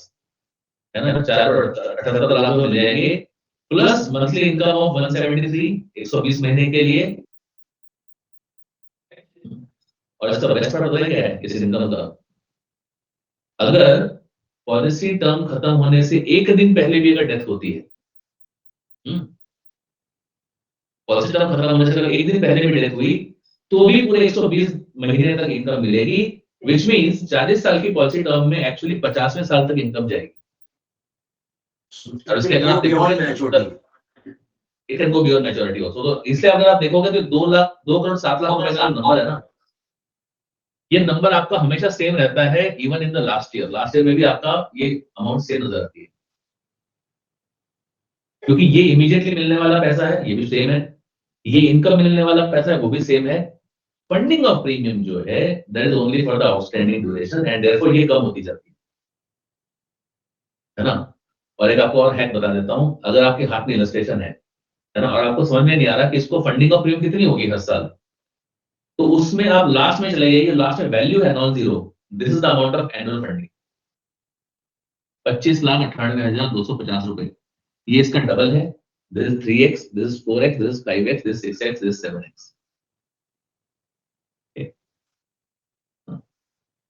है ना। 4,78 लाख मिल जाएंगे, प्लस मंथली इनकम ऑफ 173 120 महीने के लिए। और इसका बेस्ट पार्ट पता क्या है इस इनकम का, अगर पॉलिसी टर्म खत्म होने से एक दिन पहले भी अगर डेथ होती है, पॉलिसी टर्म खत्म होने से अगर एक दिन पहले भी डेथ हुई तो भी पूरे 120 महीने तक इनकम मिलेगी, विच मींस 40 साल की पॉलिसी टर्म में एक्चुअली 50वें साल तक इनकम जाएगी। और इसके अगर आप देखोगे it can go beyond maturity also. तो इसलिए अगर आप देखोगे तो 2,07,00,000 रुपए का नंबर है ना, ये नंबर आपका हमेशा सेम रहता है even in the last year. Last year में भी आपका ये अमाउंट सेम नजर आती है, क्योंकि ये इमीडिएटली मिलने वाला पैसा है, ये भी सेम है, ये इनकम मिलने वाला पैसा है वो भी सेम है। फंडिंग ऑफ प्रीमियम जो है that is only for the outstanding duration and therefore ये कम होती जाती है ना। और एक आपको और हैक बता देता हूं, अगर आपके हाथ में इलस्ट्रेशन है ना, और आपको समझ में नहीं आ रहा कि इसको फंडिंग ऑफ प्रीमियम कितनी होगी हर साल, तो उसमें आप लास्ट में चले जाइए, लास्ट में वैल्यू है non zero, this is the amount of annual funding 25,98,250 रुपए, ये इसका डबल है। This is 3x, this is 4x, this is 5x, this is 6x, this is 7x।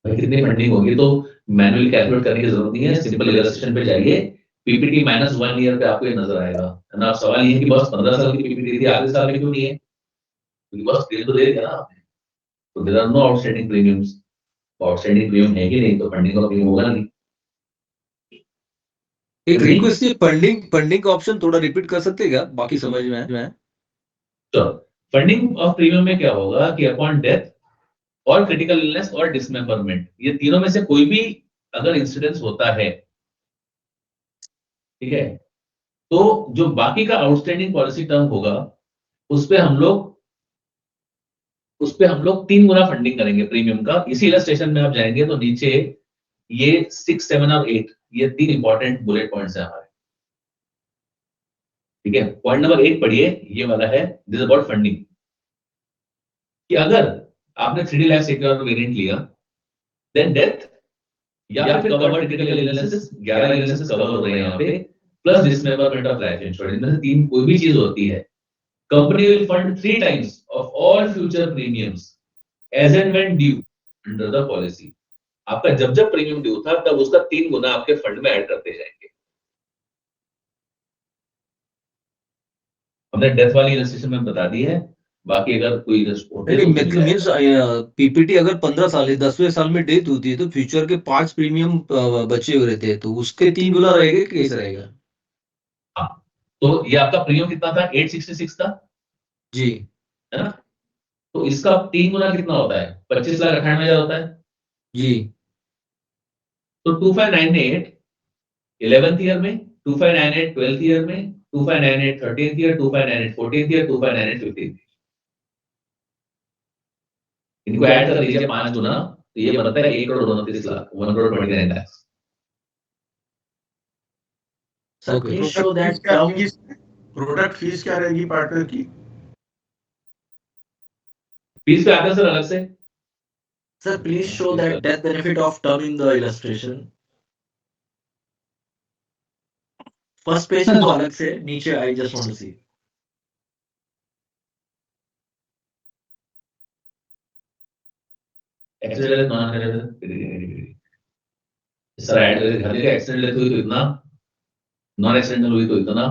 कितनी फंडिंग होगी तो मैन्युअली कैलकुलेट करने की जरूरत नहीं है, सिंपल इलस्ट्रेशन पे जाइए, पीपीटी माइनस 1 ईयर पे आपको ये नजर आएगा, है ना। सवाल ये है कि बस 15 साल की पीपीटी थी, आगे साल में क्यों नहीं है, क्योंकि बस क्लेम तो दे दिया ना आपने, तो there are no outstanding premiums. Outstanding premium है कि नहीं तो फंडिंग का प्रीमियम होगा नहीं। एक रिक्वेस्ट है, फंडिंग का ऑप्शन थोड़ा रिपीट कर सकते हैं क्या, बाकी समझ में है। तो फंडिंग ऑफ प्रीमियम में क्या होगा कि अपॉन डेथ और क्रिटिकल इलनेस और डिसमेंबरमेंट, ये तीनों में से कोई भी अगर इंसिडेंस होता है, ठीक है, तो जो बाकी का आउटस्टैंडिंग पॉलिसी टर्म होगा उस पे हम लोग 3 गुना फंडिंग करेंगे प्रीमियम का। इसी इलस्ट्रेशन में आप जाएंगे तो नीचे ये 6, 7 और 8 ये 3 इंपॉर्टेंट बुलेट पॉइंट्स हैं हमारे। ठीक है, पॉइंट नंबर 1 पढ़िए, ये वाला है, दिस अबाउट फंडिंग, कि अगर आपने 3D लाइफ सिक्योर वेरिएंट लिया, देन डेथ या फिर covered critical illnesses, 11 illnesses cover हो रहे हैं यहाँ पे, plus dismemberment of life insurance, इनमें से 3 कोई भी चीज होती है, company will fund 3 times of all future premiums as and when due under the policy. आपका जब जब प्रीमियम ड्यू था तब उसका 3 गुना आपके फंड में ऐड करते जाएंगे। हमने डेथ वाली इलस्ट्रेशन में बता दी है, बाकी अगर कोई मीन्स पीपीटी अगर 15 साल है, 10वें साल में डेथ होती है तो फ्यूचर के 5 प्रीमियम बचे हुए रहते हैं, तो उसके 3 गुना रहेगा कि कैसे रहेगा? हाँ, तो ये आपका प्रीमियम कितना था? 866 था जी, है ना? तो इसका 3 गुना कितना होता है? 25,98,000 होता है जी। तो 2598 11th ईयर में, 2598 12th ईयर में, 2598 13th year, 2598 14th year, 2598 15th year. इनको ऐड कर लीजिए 5 गुना, तो ये बनता है 1,29,00,000, 1,29,00,000। Sir please show that term product fees क्या रहेगी पार्टनर की? फीस पे आते हैं सर अलग से। Sir please show that death benefit of term in the illustration. First page को अलग से नीचे, I just want to see. Accident non sir add करके एक्सीडेंट हुई तो इतना, नॉन एक्सीडेंटल हुई तो इतना।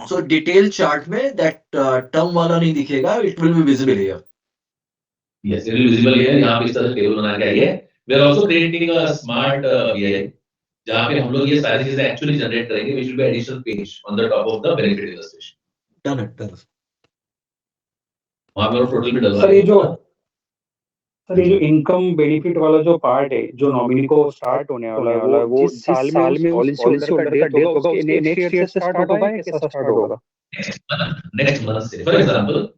सो डिटेल चार्ट में दैट टर्म वाला नहीं दिखेगा, it will be visible here. Yes, it will visible here. यहाँ पे इस तरह टेबल बना के आइए। We are also creating a smart BI जहाँ पे हम लोग ये सारी चीजें एक्चुअली जनरेट करेंगे, which will be additional page on the top of the benefit illustration. Done it, done. वहां पे टोटल भी डलवा सर ये जो इनकम बेनिफिट वाला जो पार्ट है जो नॉमिनी को स्टार्ट होने वाला है वो जिस साल में उस पॉलिसी होल्डर का डेथ होगा उसके नेक्स्ट ईयर से स्टार्ट होगा या कैसा स्टार्ट होगा? नेक्स्ट मंथ से। फॉर एग्जांपल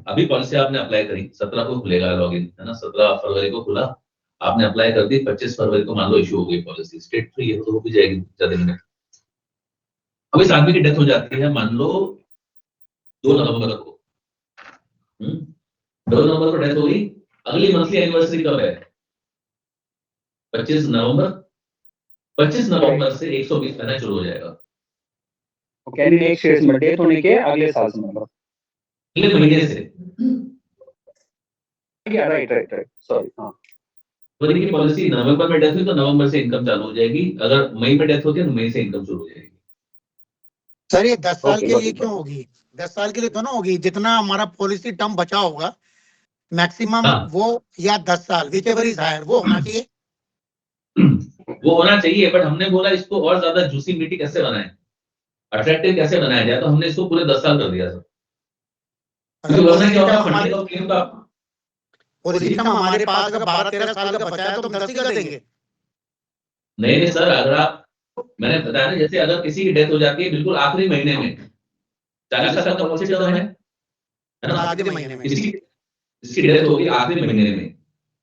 अभी पॉलिसी आपने अप्लाई करी, 17 को खुलेगा लॉगिन, है ना? 17 फरवरी को खुला, आपने अप्लाई कर दी, 25 फरवरी को मान लो इशू हो गई पॉलिसी, स्टेट फ्री है तो हो भी जाएगी ज्यादा दिन में। अब इस आदमी की डेथ हो जाती है मान लो 2 नवंबर को, 2 नवंबर को डेथ हो गई, अगली मंथली एनिवर्सरी कब है? 25 नवंबर। 25 नवंबर से 120 महीना शुरू हो जाएगा। ओके, नेक्स्ट ईयर में डेथ होने के अगले साल से मतलब अगले महीने से। Right sorry. हाँ, फरवरी की पॉलिसी नवंबर में डेथ हुई तो नवंबर से इनकम चालू हो जाएगी, अगर मई में डेथ होती है तो मई से इनकम शुरू हो जाएगी। सर ये 10 साल Okay, के got लिए it, क्यों होगी? 10 साल के लिए तो ना होगी, जितना हमारा पॉलिसी टर्म बचा होगा मैक्सिमम हाँ। वो, या 10 साल विच एवर इज हायर वो होना चाहिए। वो होना चाहिए, बट हमने बोला इसको और ज्यादा जूसी मीठी कैसे बनाए, अट्रैक्टिव कैसे बनाया जाए, तो हमने इसको पूरे 10 साल कर दिया सर। क्योंकि वरना क्या होगा, फंडिंग ऑफ क्लेम का पॉलिसी टर्म हमारे पास अगर 12-13 साल का बचा है तो हम 10 ही कर देंगे। नहीं सर, अगर आप, मैंने बताया ना, जैसे अगर किसी की डेथ हो जाती है बिल्कुल आखिरी महीने में, 40 साल का पॉलिसी टर्म है ना? आखिरी महीने में इसकी डेथ होगी आखिरी महीने में,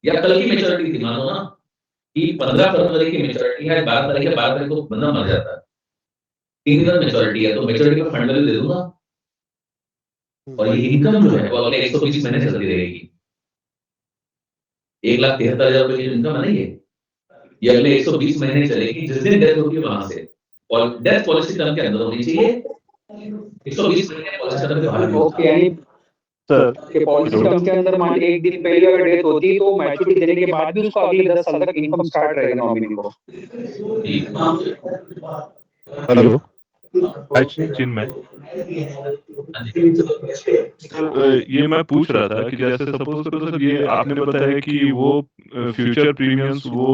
या कल की मेच्योरिटी थी, मानो ना कि 15 फरवरी की मेच्योरिटी है, 12 तारीख को बंदा मर जाता है, 3 दिन मेच्योरिटी है, तो मेच्योरिटी में फंड वैल्यू दे दूंगा, और ये इनकम जो है वो अगले 120 महीने चलती रहेगी। 1,73,000 रुपए की इनकम है ना, ये अगले 120 महीने चलेगी, जिस दिन डेथ होगी वहां से, और डेथ पॉलिसी टर्म के अंदर होनी चाहिए, 120 महीने पॉलिसी टर्म के बाहर। ओके, यानी सर के पॉलिसी टर्म के अंदर मान लीजिए 1 दिन पहले अगर डेथ होती है तो मैच्योरिटी देने के बाद भी उसको अगले 10 साल तक इनकम स्टार्ट रहेगा नॉमिनी को। हेलो, चिन्मय सर, ये मैं पूछ रहा था कि जैसे सपोज करो सर, ये आपने बताया कि वो फ्यूचर प्रीमियम्स वो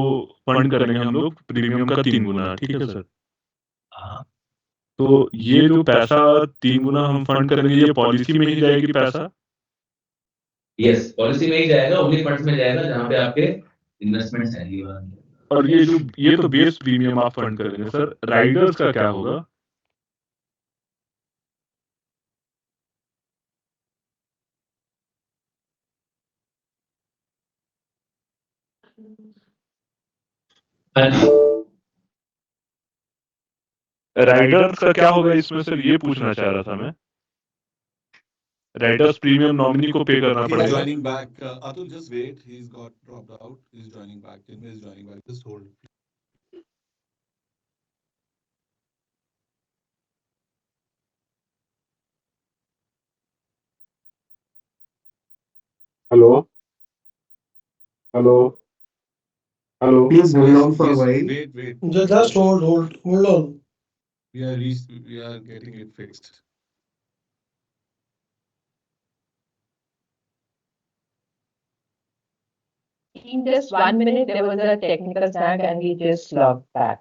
फंड करेंगे हम लोग प्रीमियम का 3 गुना, ठीक है सर? तो ये जो पैसा 3 गुना हम फंड करेंगे, ये पॉलिसी में ही जाएगी पैसा? यस, पॉलिसी में ही जाएगा, उन्हीं फंड्स में जाएगा जहां पे आपके इन्वेस्टमेंट्स हैं। और ये तो बेस प्रीमियम आप फंड करेंगे सर, राइडर्स का क्या होगा? राइडर्स का क्या होगा इसमें सर, ये पूछना चाह रहा था मैं। राइडर्स प्रीमियम नॉमिनी को पे करना He's पड़ेगा। joining back. Atul, just wait. He's got dropped out. He's joining back. Chinmay is joining back. Just hold. Hello hello hello Please hold on for a He's- while. Wait. Just hold on. We are getting it fixed. In just 1 minute, there was a technical snag and we just logged back.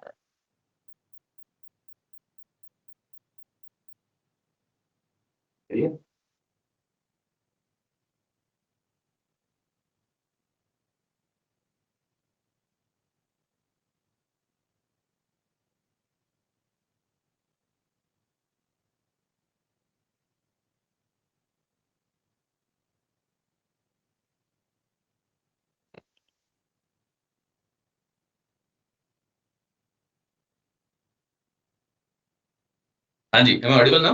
हाँ जी, am I audible now?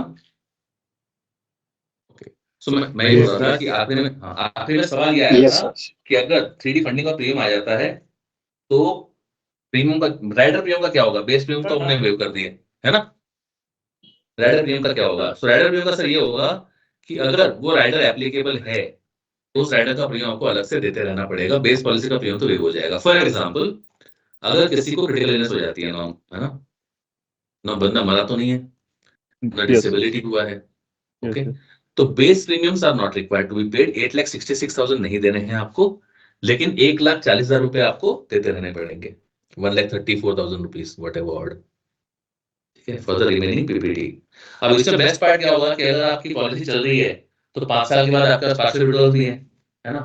Okay. So मैं ये बोल रहा था कि आखिरी में सवाल ये आया था कि अगर 3D फंडिंग का प्रीमियम आ जाता है तो प्रीमियम का राइडर प्रीमियम का क्या होगा? बेस प्रीमियम तो हमने वेव कर दिए, है ना? राइडर प्रीमियम का क्या होगा? सो राइडर प्रीमियम का सर ये होगा कि अगर वो राइडर एप्लीकेबल है तो उस राइडर का प्रीमियम आपको अलग से देते रहना पड़ेगा। बेस पॉलिसी का प्रीमियम तो वेव हो जाएगा। फॉर एग्जांपल, अगर किसी को क्रिटिकल इलनेस हो जाती है है ना, बंदा मरा तो नहीं है, ना डिसेबिलिटी हुआ है, ओके, तो base premiums are not required to be paid. 8,66,000 नहीं देने हैं आपको, लेकिन 1,40,000 रुपए आपको देते रहने पड़ेंगे। 1,34,000 रुपीज वट एवर ऑर्ड, ठीक है, फॉर द रिमेनिंग पीपीटी। अब इसका बेस्ट पार्ट क्या होगा कि अगर आपकी पॉलिसी चल रही है तो 5 साल के बाद आपके पास पार्शियल विड्रॉल भी है ना,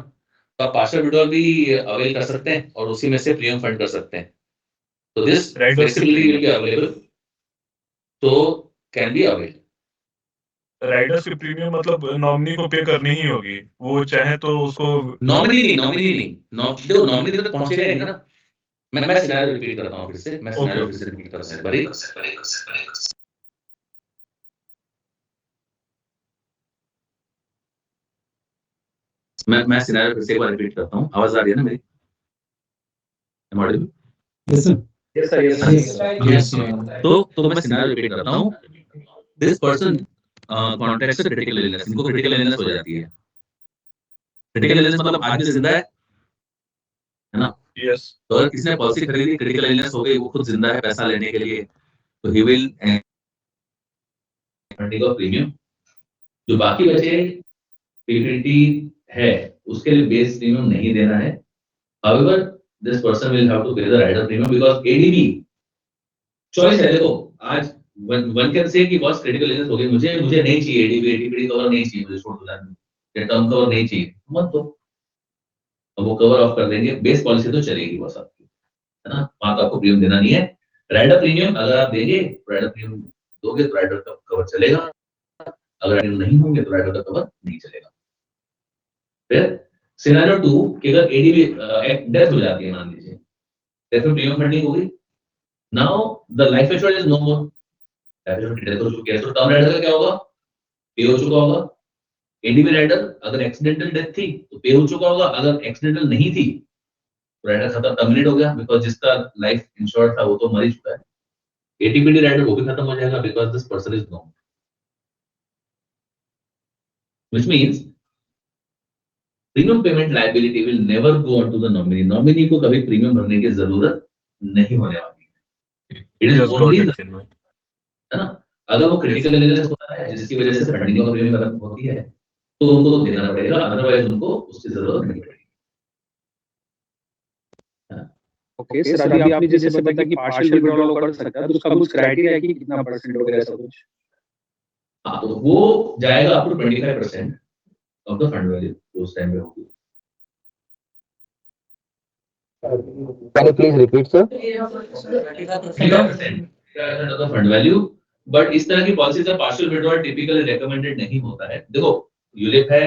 तो आप पार्शियल विड्रॉल भी अवेल कर सकते हैं और उसी में से प्रीमियम फंड कर सकते हैं। तो this flexibility will be available, तो कैन बी अवेल। राइडर्स की प्रीमियम मतलब नॉमिनी को पे करनी ही होगी, वो चाहे तो उसको नॉमिनी नहीं, देखो नॉमिनी तक पहुंचेगा नहीं ना। मैं सिनेरियो रिपीट करता हूं फिर से, रिपीट करता हूं बारी। मैं सिनेरियो फिर से एक बार रिपीट करता हूं। आवाज आ रही है ना मेरी? Am I audible? Yes, sir. Yes. तो मैं सिनेरियो रिपीट करता हूं। This person contracts critical illness, इनको क्रिटिकल इलनेस हो जाती है। क्रिटिकल इलनेस मतलब आदमी जिंदा है ना? यस। तो अगर किसी ने पॉलिसी खरीदी, क्रिटिकल इलनेस हो गई, वो खुद जिंदा है पैसा लेने के लिए, तो he will funding of premium. जो बाकी बचे पीपीटी है उसके लिए बेस प्रीमियम नहीं देना है। However, this person will have to pay the rider premium because ADB choice है। देखो आज one can say कि बॉस क्रिटिकल इलनेस हो गई, मुझे नहीं चाहिए ADB कवर नहीं चाहिए, मुझे छोड़ दो, ये टर्म कवर नहीं चाहिए, मत दो, अब वो कवर ऑफ कर देंगे। बेस पॉलिसी तो चलेगी बस आपकी, है ना, वहां तो आपको प्रीमियम देना नहीं है। राइडर प्रीमियम अगर आप देंगे, राइडर प्रीमियम दोगे तो राइडर का कवर चलेगा, अगर राइडर नहीं होंगे तो राइडर का कवर नहीं चलेगा। फिर सिनेरियो 2 कि अगर एडीबी डेथ हो जाती है, मान लीजिए डेथ में प्रीमियम फंडिंग होगी, now the life insurance is no more, death हो चुकी है, तो टर्म राइडर का क्या होगा? पे हो चुका होगा। एडीबी राइडर अगर एक्सीडेंटल डेथ थी तो पे हो चुका होगा, अगर एक्सीडेंटल नहीं थी तो राइडर खत्म, टर्मिनेट हो गया, बिकॉज जिसका लाइफ इंश्योर्ड था वो तो मर ही चुका है। एटीपीडी राइडर वो भी खत्म हो जाएगा because this person is known, which means premium payment liability will never go on to the nominee. Nominee को कभी प्रीमियम भरने की जरूरत नहीं होने वाली है। इट इज ओनली, है ना, अगर वो क्रिटिकल इलनेस होता है जिसकी वजह से फंडिंग का प्रीमियम खत्म होती है तो उनको तो देना पड़ेगा, अदरवाइज उनको उसकी जरूरत नहीं पड़ेगी। ओके सर, अभी आपने जैसे बताया कि पार्शियल विड्रॉल कर सकता है, तो उसका कुछ क्राइटेरिया है कि कितना परसेंट वगैरह ऐसा कुछ? हाँ, तो वो जाएगा up to 25% of the fund value उस टाइम पे होगी। Can you please repeat, sir? 25% of the fund value, but इस तरह की पॉलिसी से पार्शियल विड्रॉल टिपिकली रेकमेंडेड नहीं होता है। देखो यूलिप है,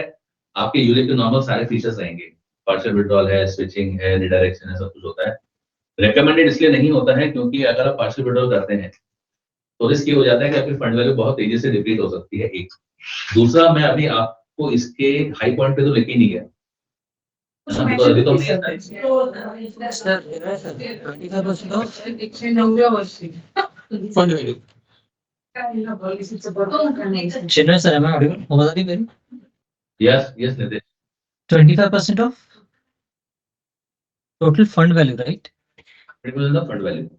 आपके यूलिप के नॉर्मल सारे फीचर्स रहेंगे, पार्शियल विड्रॉल है, स्विचिंग है, रिडायरेक्शन है, सब कुछ होता है, रिकमेंडेड इसलिए नहीं होता है क्योंकि अगर आप पार्शियल विड्रॉल करते हैं तो रिस्क ये हो जाता है कि आपकी फंड वैल्यू बहुत तेजी से डिप्लीट हो सकती है। एक दूसरा, मैं अभी आपको इसके हाई पॉइंट पे तो लेके ही नहीं गया, तो अभी तो चिन्मय सर, am I audible? आवाज आ रही है मेरी? Yes Nitesh, 25% of total fund value, right? fund value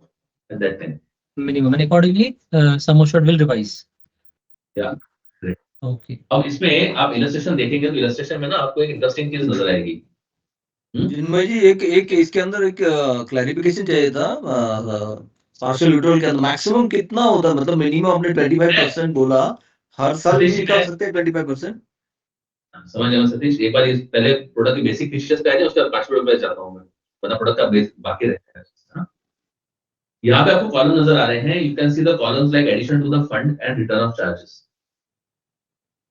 at that time. Minimum, and accordingly, sum assured will revise. Yeah. Okay. अब इसमें आप इलस्ट्रेशन देखेंगे तो इलस्ट्रेशन में ना आपको एक इंटरेस्टिंग चीज नजर आएगी। चिन्मय जी, एक इसके अंदर एक क्लैरिफिकेशन चाहिए था। पार्शियल विड्रॉल के अंदर मैक्सिमम कितना होता है? मतलब मिनिमम आपने 25% बोला, हर साल भी निकाल सकते हैं 25%? समझ गया सतीश, एक बार पहले प्रोडक्ट की बेसिक फीचर्स पे आ जाए, उसके बाद पार्शियल विड्रॉल पे जाता हूं मैं, वरना प्रोडक्ट का बेस बाकी रहता है। यहाँ पे आपको कॉलम नजर आ रहे हैं, you can see the columns like addition to the fund and return of charges.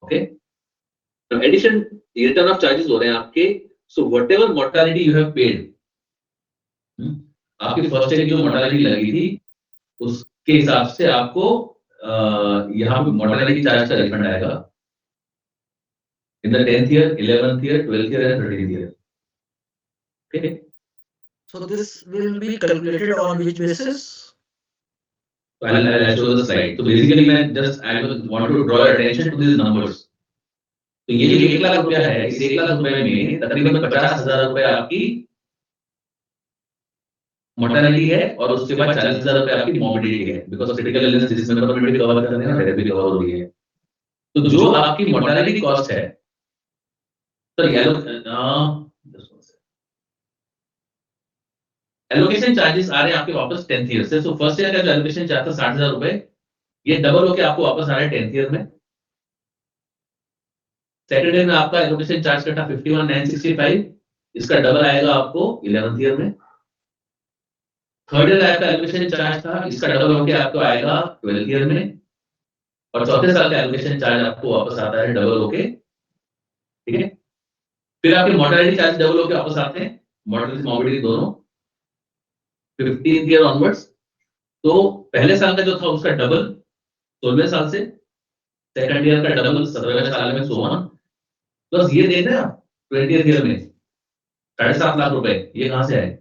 Okay, तो एडिशन रिटर्न ऑफ चार्जेस हो रहे हैं आपके। So whatever mortality you have paid, आपकी फर्स्ट ईयर की जो मोर्टालिटी लगी थी उसके हिसाब से आपको यहाँ पे मोर्टालिटी चार्ज का रिफंड आएगा in the 10th year, 11th year, 12th year and 13th year. Okay, So this will be calculated on which basis? I'll show the slide. So basically I want to draw your attention to these numbers. तो ये जो 1 लाख रुपया है, इस 1 लाख रुपए में तकरीबन 50,000 रुपए आपकी मोर्टालिटी है और उसके बाद 40,000 रुपए आपकी मॉर्बिडिटी है, बिकॉज क्रिटिकल इलनेस डिसमेंबरमेंट भी कवर कर रहे हैं, डेथ भी कवर हो रही है। तो जो आपकी मोर्टालिटी कॉस्ट है, तो एलोकेशन चार्जेस आ रहे हैं आपके वापस 10th ईयर से। सो फर्स्ट ईयर का जो एलोकेशन चार्ज था 60,000 रुपए, ये डबल होके आपको वापस आ रहा है 10th ईयर में। सेकंड ईयर में आपका एलोकेशन चार्ज कटा 51,965, इसका डबल आएगा आपको 11th ईयर में। थर्ड ईयर आपका एलोकेशन चार्ज था, इसका डबल होके आपको आएगा 12th ईयर में। और चौथे साल का एलोकेशन चार्ज आपको वापस आता है डबल होके, ठीक है। फिर आपके मोर्टालिटी चार्ज डबल होके वापस आते हैं, मोर्टालिटी मॉर्बिडिटी दोनों 15th ईयर ऑनवर्ड्स। तो पहले साल का जो था उसका डबल 16वें साल से, सेकंड ईयर का डबल 17वें साल में 16, प्लस ये देख रहे हैं आप 20th ईयर में 7.5 लाख रुपए, ये कहां से आए?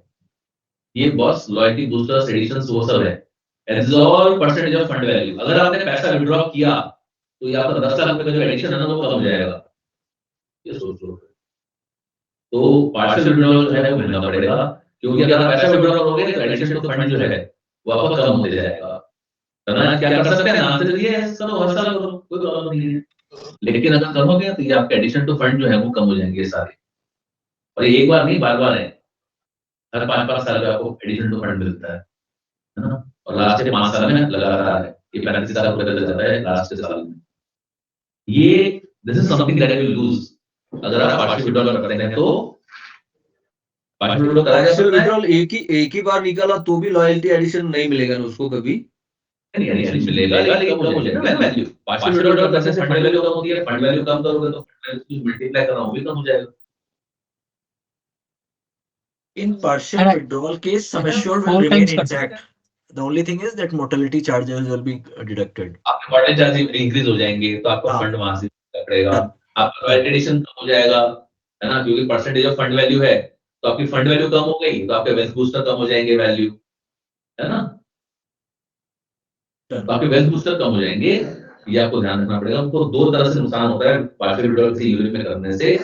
ये बॉस लॉयल्टी बूस्टर्स एडिशंस वो सब है, as all percentage of fund value. अगर आपने पैसा विड्रॉ किया तो ये आपका 10 लाख रुपए का जो एडिशन है ना वो कम हो जाएगा, ये सोचो। तो पार्शियल विड्रॉल जो है वो महंगा पड़ेगा, क्योंकि अगर आप पैसा विड्रॉ करोगे तो एडिशन टू फंड जो है वो आपका कम होते जाएगा। करना क्या कर सकते हैं ना, तो ये चलो हर साल करो, कोई प्रॉब्लम नहीं है। लेकिन अगर करोगे तो ये आपके एडिशन टू फंड जो है वो कम हो जाएंगे सारे, और ये एक बार नहीं बार बार है, हर 5-5 साल में आपको एडिशन टू फंड मिलता है ना। और लास्ट के 5 साल में लगातार है, ये 35 लाख रुपए तक जाता है लास्ट के साल में। ये this is something that will lose अगर आप पार्शियल विड्रॉल करते हैं तो। पार्शियल विड्रॉल एक ही बार निकाला तो भी लॉयल्टी एडिशन नहीं मिलेगा ना उसको कभी? नहीं मिलेगा, लेकिन कम हो जाएगा वैल्यू। पार्शियल विड्रॉल करने से फंड वैल्यू कम होती है, फंड वैल्यू कम करोगे तो फंड वैल्यू मल्टीप्लाई करना वो भी कम हो जाएगा। In partial withdrawal case, sum assured will remain intact. The only thing is that mortality charges will be deducted. आपके mortality charges इंक्रीज हो जाएंगे तो आपका फंड वहां से पड़ेगा, आपका लॉयल्टी एडिशन कम हो जाएगा, है ना, क्योंकि परसेंटेज ऑफ फंड वैल्यू है, तो आपकी फंड वैल्यू कम हो गई तो आपके वेल्थ बूस्टर कम हो जाएंगे वैल्यू, है ना। तो आपके वेल्थ बूस्टर कम हो जाएंगे, ये आपको ध्यान रखना पड़ेगा। उनको दो तरह से नुकसान होता है पार्शियल विड्रॉल से यूनिट में करने से।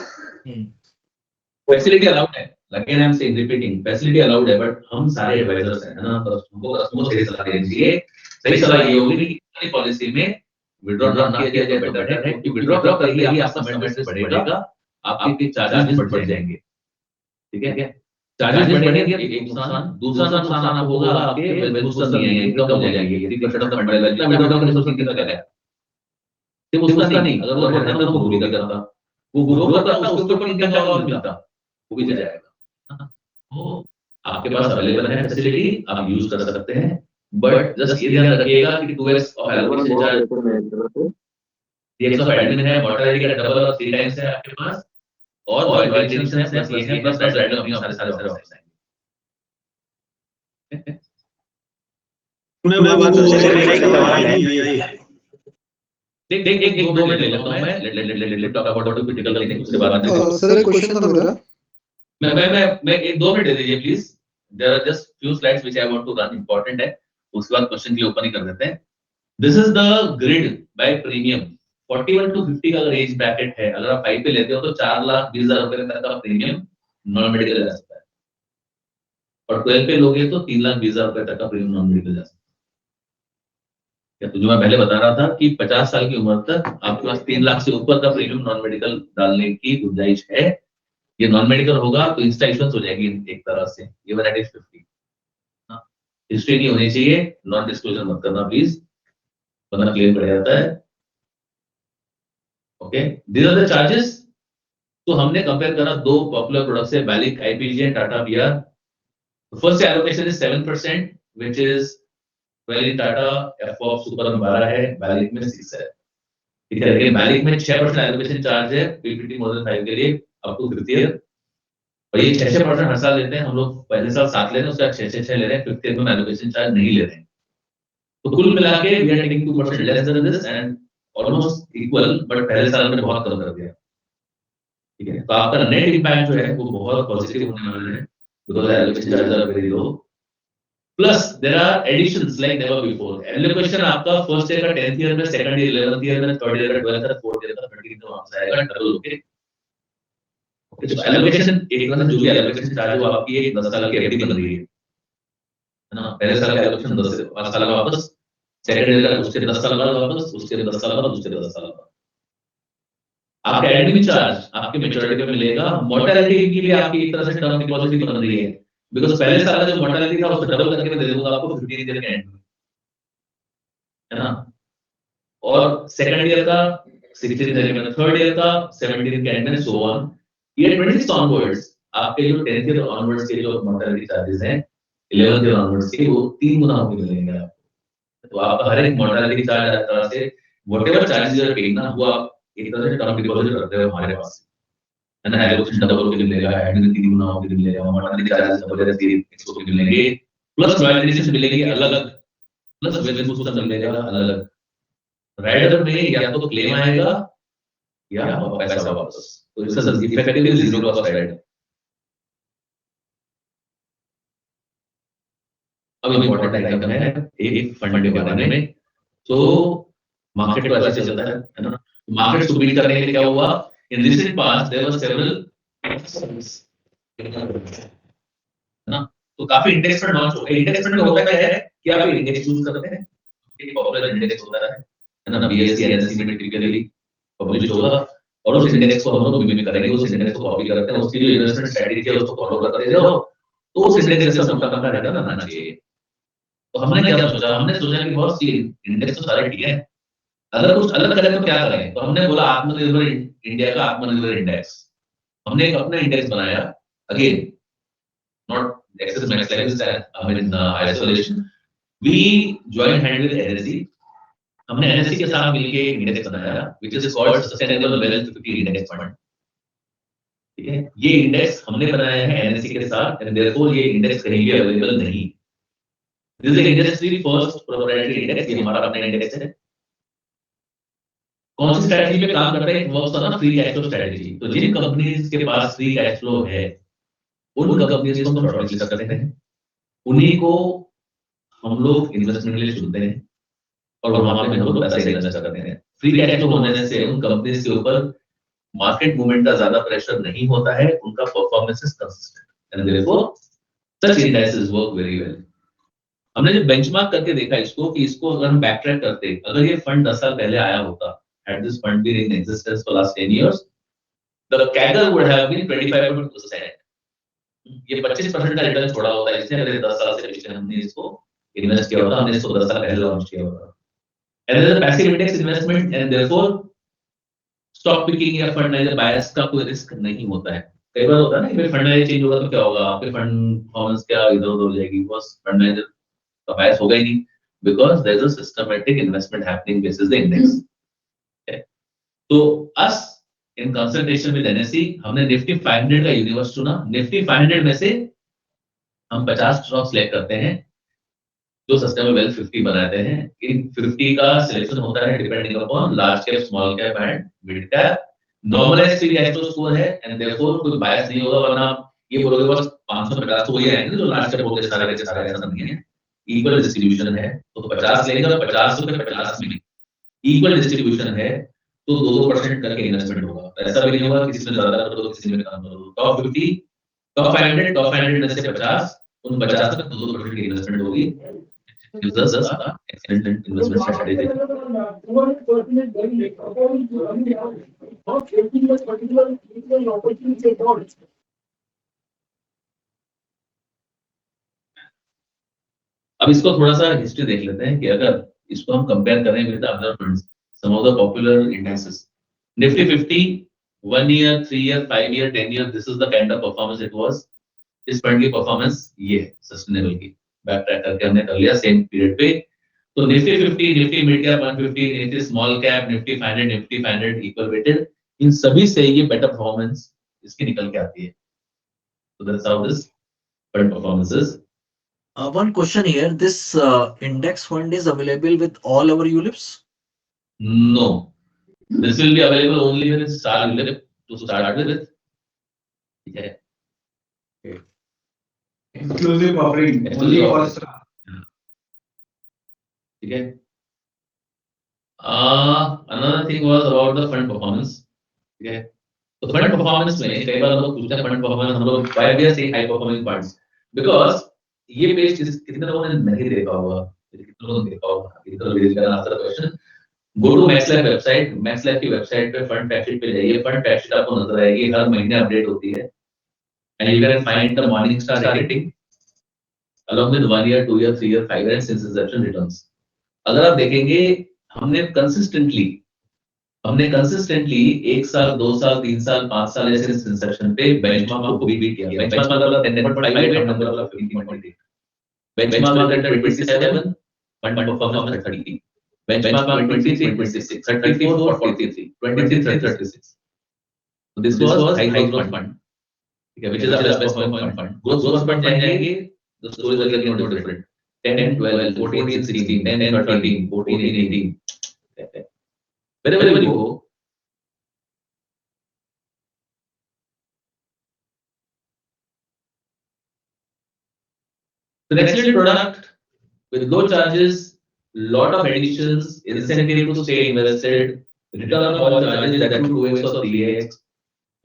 फैसिलिटी अलाउड है, again I am saying repeating, facility allowed है, बट हम सारे एडवाइजर्स हैं, है ना, तो हमको कस्टमर को सही सलाह देनी चाहिए। सही सलाह ये होगी कि पॉलिसी में विड्रॉ ना किया जाए बेटर है, क्योंकि विड्रॉ करके ही आपका मेंबरशिप बढ़ेगा, आपके चार्जेस बढ़ जाएंगे, ठीक है। चार्जेस बढ़ेंगे, एक नुकसान। दूसरा नुकसान आपको होगा, आपके वेल्थ बूस्टर नहीं आएंगे, एकदम हो जाएंगे। 3% ऑफ फंड वैल्यू इतना विड्रॉ करने से उसकी कितना है, सिर्फ उसका नहीं, अगर वो रहता तो वो ग्रो करता, वो ग्रो करता उसके ऊपर इनकम और मिलता, वो भी जाएगा। तो आपके पास अवेलेबल है फैसिलिटी, आप यूज कर सकते हैं, बट जस्ट ये ध्यान रखिएगा कि 2x of allocation charge, 3x of admin है, मोर्टालिटी का डबल और 3 टाइम्स है आपके पास, और लॉयल्टी एडिशन है प्लस ये है, प्लस रेंडम अपनी सारे ऑफर्स आएंगे। देख एक 2 मिनट ले लेता हूँ मैं, let talk about the critical thing, उसके बाद में सर एक क्वेश्चन था मेरा। मैं एक 2 मिनट दे दीजिए please. There are just few slides which I want to run, important है, उसके बाद क्वेश्चन के लिए ओपन ही कर देते हैं। This is the grid by premium. 41 to 50 का अगर एज ब्रैकेट है, अगर आप 5 पे लेते हो तो 4,20,000 रुपए तक का प्रीमियम नॉन मेडिकल जा सकता है, और 12 पे लोगे तो 3,20,000 रुपए तक का प्रीमियम नॉन मेडिकल जा सकता है। तो जो मैं पहले बता रहा था कि 50 साल की उम्र तक आपके पास 3 लाख से ऊपर का प्रीमियम नॉन मेडिकल डालने की गुंजाइश है। ये नॉन मेडिकल होगा तो इंस्टॉलेशंस हो जाएगी एक तरह से, इवन एट एज 50। हिस्ट्री नहीं होनी चाहिए, नॉन डिस्क्लोजर मत करना प्लीज, वरना क्लेम कर जाता है। Okay, these are the charges. तो हमने कंपेयर करा दो पॉपुलर प्रोडक्ट से, बैलिक IPG and Tata BR. First allocation is 7%, which is well in Tata FO super में 12 है, बैलिक में 6 है। ठीक है, लेकिन बैलिक में 6% एलोकेशन चार्ज है पीपीटी मोर देन 5 के लिए अप टू 5th ईयर, और ये 6% हर साल लेते हैं। हम लोग पहले साल 7 ले रहे हैं, उसके बाद 6 ले रहे हैं, 5th ईयर में एलोकेशन चार्ज नहीं ले रहे हैं। तो कुल मिला के we are taking 2% less than this and almost equal, but पहले साल में बहुत कम कर दिया। ठीक है, तो आपका नेट इंपैक्ट जो है वो बहुत पॉजिटिव होने वाला है, because allocation charges are very low. Plus there are additions like never before. Allocation आपका फर्स्ट ईयर का 10th ईयर में, सेकंड ईयर 11th ईयर में, थर्ड ईयर का 12th का, फोर्थ ईयर का 13th में वापस आएगा डबल होके। तो एलोकेशन एक तरह से जो भी एलोकेशन चार्ज वो आपकी एक 10 साल की एफडी बन रही है ना। पहले साल का एलोकेशन 10 से 5 साल का वापस, सेकंड ईयर का उसके 10 साल बाद वापस, उसके 10 साल बाद, उसके 10 साल बाद। आपका एडमिन चार्ज आपके मैच्योरिटी में मिलेगा। मोर्टेलिटी के लिए आपकी एक तरह से टर्म डिपॉजिट बन रही है, बिकॉज़ पहले साल का जो मोर्टेलिटी था उसको डबल करके मैं दे दूंगा आपको 15 ईयर के एंड में, है ना। और सेकंड ईयर का 16 ईयर में, थर्ड ईयर का 17 के एंड में, सो ऑन। ईयर 26 ऑनवर्ड्स आपके जो 10th ईयर ऑनवर्ड्स के जो मोर्टेलिटी चार्जेस हैं 11th ईयर ऑनवर्ड्स के, वो 3 गुना होके मिलेंगे आपको। तो आपका हर एक मोर्टेलिटी चार्ज एक तरह से whatever charges you are paying ना, वो आप एक तरह से टर्म डिपॉजिट करते हो हमारे पास, है ना। एलोकेशन डबल होके मिलेगा, एडमिन 3 गुना होके मिलेगा, मोर्टेलिटी चार्जेस डबल या 3x होके मिलेंगे, प्लस रॉयल्टीज मिलेंगे अलग-अलग, प्लस वेलनेस सिस्टम मिलेगा अलग-अलग। राइडर में या तो क्लेम आएगा या पैसा वापस, तो इसका इफेक्टिवली जीरो कॉस्ट राइडर। अब इम्पोर्टेंट आइटम है एक फंड के बारे में। तो मार्केट तो ऐसे चलता है ना। मार्केट को बीट करने के लिए क्या हुआ, in recent past there were several, है ना। तो काफी इंडेक्स फंड लॉन्च हो गए। इंडेक्स फंड में होता क्या है कि आप एक इंडेक्स चूज करते हैं, एक पॉपुलर इंडेक्स होता है ना, बीएसई एनएसई में टिपिकली पब्लिश होगा, और उस इंडेक्स को हम लोग मिमिक करेंगे, उस इंडेक्स को कॉपी करते हैं, उसकी जो इन्वेस्टमेंट स्ट्रेटजी है उसको फॉलो करते जाओ, तो उस इंडेक्स से सबका पता रहता है ना चाहिए। तो हमने क्या सोचा, हमने सोचा कि बहुत सी इंडेक्स तो सारे ठीक है, अगर कुछ अलग करें तो क्या करें। तो हमने बोला आत्मनिर्भर इंडिया का आत्मनिर्भर इंडेक्स। हमने एक अपना इंडेक्स बनाया, again not access Max Life, I mean isolation. We joint hand with NSC. हमने एनएससी के साथ मिलके एक इंडेक्स बनाया which is called sustainable wealth 50 index fund. ठीक है, ये इंडेक्स हमने बनाया है एनएससी के साथ, एंड देयरफॉर ये इंडेक्स कहीं भी अवेलेबल नहीं। This is industry first proprietary index, ये हमारा अपना इंडेक्स है। कौन सी स्ट्रेटजी पे काम करते हैं, works on free cash flow strategy. तो जिन कंपनीज के पास फ्री कैश फ्लो है उन कंपनीज को हम शॉर्टलिस्ट करते हैं, उन्हीं को हम लोग इन्वेस्टमेंट के लिए चुनते हैं, और वहां पे हम लोग पैसे इन्वेस्ट करते हैं। फ्री कैश फ्लो होने से उन कंपनीज के ऊपर मार्केट मूवमेंट का ज्यादा प्रेशर नहीं होता है, उनका performance is consistent and therefore such indexes work very well. हमने जो बेंचमार्क करके देखा इसको, कि इसको अगर हम बैक ट्रैक करते, अगर ये फंड 10 साल पहले आया होता, had this fund been in existence for last 10 years, the CAGR would have been 25%. ये 25% का रिटर्न छोड़ा होता है, इसने अगले 10 साल से पिछले हमने इसको इन्वेस्ट किया होता, हमने इसको 10 साल पहले लॉन्च किया होता। And there is a passive index investment and therefore stock picking या फंड मैनेजर बायस का कोई रिस्क नहीं होता है। कई बार होता है ना कि फंड मैनेजर चेंज होगा तो क्या होगा, आपके फंड परफॉर्मेंस क्या इधर-उधर हो जाएगी, बस फंड मैनेजर का बायस होगा ही नहीं, because there is a systematic investment happening basis the index। तो us in consultation with NSE हमने निफ्टी 500 का यूनिवर्स चुना। निफ्टी 500 में से हम 50 स्टॉक सिलेक्ट करते हैं जो सस्टेनेबल वेल्थ 50 बनाते हैं। इन 50 का सिलेक्शन होता है depending upon large cap, small cap and mid cap. Normalised free cash flow score है एंड देयरफॉर कोई बायस नहीं होगा, वरना ये बोलोगे बस 550 तो वही आएंगे जो लार्ज कैप होंगे सारे के सारे, ऐसा नहीं है। इक्वल डिस्ट्रीब्यूशन है तो 50 लेंगे और 50 में 50 में इक्वल डिस्ट्रीब्यूशन है तो 2% करके इन्वेस्टमेंट होगा। ऐसा भी नहीं होगा किसी में ज्यादा कर दो किसी में कम कर दो। टॉप 50, टॉप 500 में से 50, उन 50 में 2% की इन्वेस्टमेंट होगी। Gives us a excellent investment strategy. अब इसको थोड़ा सा हिस्ट्री देख लेते हैं कि अगर इसको हम कंपेयर करें with other funds, some of the popular indexes, Nifty 50 1 year, 3 year, 5 year, 10 year, this is the kind of performance it was. इस फंड की परफॉर्मेंस ये है सस्टेनेबल की, बैक ट्रैक करके हमने कर लिया सेम पीरियड पे। तो Nifty 50, Nifty mid cap 150, Nifty small cap, Nifty 500, Nifty 500 equal weighted, इन सभी से ये बेटर परफॉर्मेंस इसकी निकल के आती है। So that's how this fund performances. One question here, this index fund is available with all our ULIPs? No, this will be available only with Star ULIP to start with. Yeah. Exclusive offering only for Star. ठीक है। Another thing was about the fund performance. ठीक है, तो फंड परफॉर्मेंस में कई बार लोग पूछते हैं फंड परफॉर्मेंस हम लोग why we are saying high performing funds, because ये पेज कितने लोगों ने नहीं देखा होगा, कितने लोगों ने देखा होगा, इधर रेज करना answer question. Go to Max Life website, Max Life की वेबसाइट पे फंड फैक्ट शीट पे जाइए, फंड फैक्ट शीट आपको नजर आएगी, हर महीने अपडेट होती है and you can find the morning star rating along with 1 year, 2 year, 3 year, 5 year and since inception returns. अगर आप देखेंगे हमने कंसिस्टेंटली 1 साल, 2 साल, 3 साल, 5 साल ऐसे इंसेप्शन पे बेंचमार्क को बीट किया। बेंचमार्क मतलब 10.58 नंबर वाला 15.8, benchmark at 27, fund performance 30, benchmark 23, 26, 34, 43, 23, 36. So this was high growth fund, ठीक है, which is our best performing fund. Growth fund जाएंगे, the stories are getting different. 10, 12, 14, 16, 10, 13, 14, 18. Wherever you go, the excellent product with low charges, lot of additions, incentive to stay invested, return on all charges that are 2x or 3x,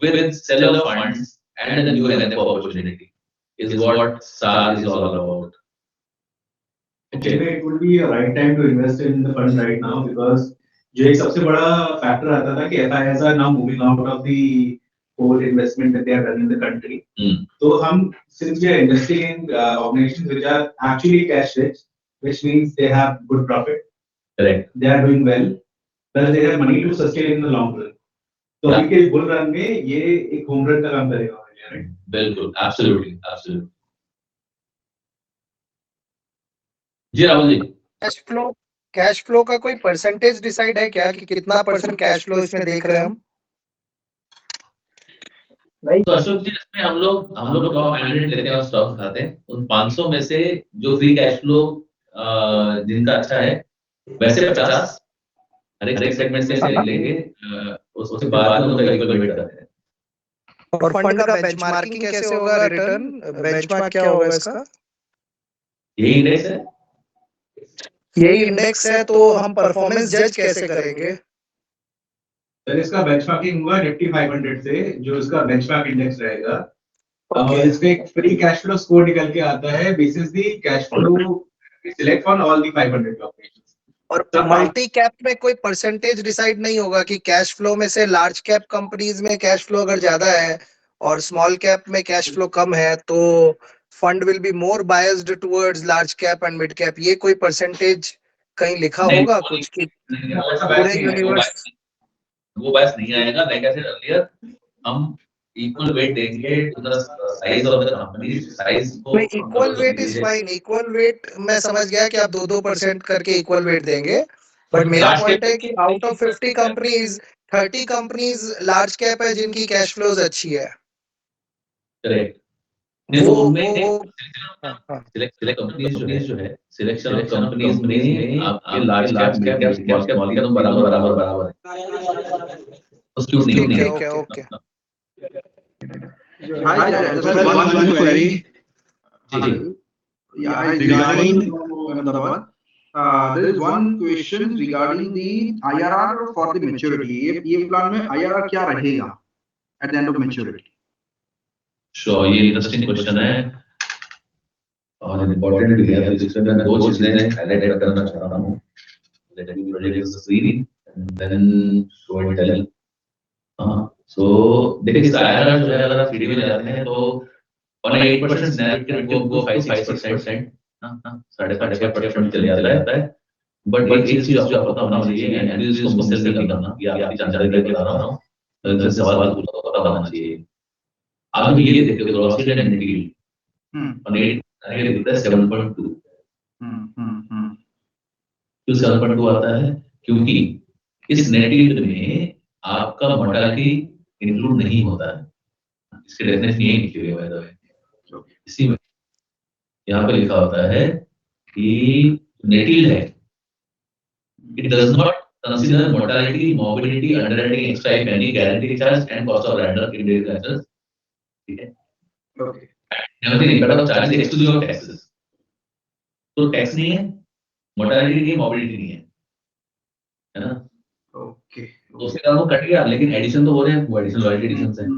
with seller funds and a new NFO opportunity is what STAR is all about. Actually, it would be a right time to invest in the fund right now because जो एक सबसे बड़ा फैक्टर आता था कि FIIs are now moving out of the whole investment that they have done in the country. So हम since we are investing in organizations which are actually cash rich, which means they have good profit. Correct. They are doing well, plus they have money to sustain in the long run. तो अभी के बुल रन में ये एक होम रन का काम करेगा, right? बिल्कुल, absolutely, absolutely. जी राहुल जी, कैश फ्लो का कोई परसेंटेज डिसाइड है क्या कि कितना परसेंट कैश फ्लो इसमें देख रहे हैं हम? तो अशोक जी इसमें हम लोग टॉप 100 लेते हैं और स्टॉक उठाते हैं, उन 500 में से जो फ्री कैश फ्लो जिनका अच्छा है वैसे 50 हर एक सेगमेंट से लेंगे, उसके बाद में उनका इक्वल करते हैं। और फंड का बेंचमार्किंग कैसे होगा, रिटर्न बेंचमार्क क्या होगा इसका? यही इंडेक्स है, यही इंडेक्स है, तो हम परफॉर्मेंस जज कैसे करेंगे? सर इसका बेंचमार्किंग हुआ निफ्टी 500 से, जो इसका बेंचमार्क इंडेक्स रहेगा। और इसमें एक फ्री कैश फ्लो स्कोर निकल के आता है basis the cash flow select on all the 500 operations. और मल्टी कैप में कोई परसेंटेज डिसाइड नहीं होगा कि कैश फ्लो में से लार्ज कैप कंपनीज में कैश फ्लो अगर ज्यादा है और स्मॉल कैप में कैश फ्लो कम है तो fund will be more biased towards large cap and mid cap, ये कोई परसेंटेज कहीं लिखा होगा कुछ कि पूरे यूनिवर्स? वो बायस नहीं आएगा। लाइक आई सेड अर्लियर, हम इक्वल वेट देंगे to the size of the company, size को equal weight is fine, equal weight मैं समझ गया कि आप 2-2% करके इक्वल वेट देंगे, बट मेरा पॉइंट है कि out of 50 companies 30 companies large cap है जिनकी कैश फ्लोज अच्छी है। करेक्ट। वो सिलेक्ट कंपनीज जो है सिलेक्शन ऑफ कंपनीज में आपके large cap mid cap small cap तो बराबर है। उसकी ठीक है, okay. Hi, just one query. Yeah, regarding there is one question regarding the IRR for the maturity. ये plan में IRR क्या रहेगा at the end of maturity? Sure, ये इंटरेस्टिंग क्वेश्चन है और इम्पोर्टेंट भी है। जिसमें मैं दो चीजें हाईलाइट करना चाहता हूँ। Let me project the screen and then show and tell. So देखिए इस IRR जो है अगर आप 3D में जाते हैं तो on a 8% scenario it can go 5-6%, 5.5% चले जाता है। बट एक चीज आपको पता होना चाहिए एंड इसको मिससेल नहीं करना, ये आपकी जानकारी के लिए बता रहा हूँ। तो इनसे सवाल पता होना चाहिए। आप ये देखिए gross and net yield on 8 ये दिखता है 7.2। क्यों 7.2 आता है? क्योंकि इस नेट यील्ड में आपका मोर्टेलिटी इंक्लूड नहीं होता है। इसके डेफिनेशन यही लिखी हुई है बाय द वे। इसी में यहाँ पे लिखा होता है कि नेट यील्ड है, it does not consider mortality, morbidity, underwriting extra if any, guarantee charge and cost of rider indirect charges. ठीक है, okay. Everything income of charges exclusive of taxes. तो टैक्स नहीं है, मोर्टेलिटी नहीं है, मॉर्बिडिटी नहीं है ना। ओके, तो उसके कारण वो कट गया, लेकिन एडिशन तो हो रहे हैं, वो एडिशन रॉयल्टी एडिशंस हैं।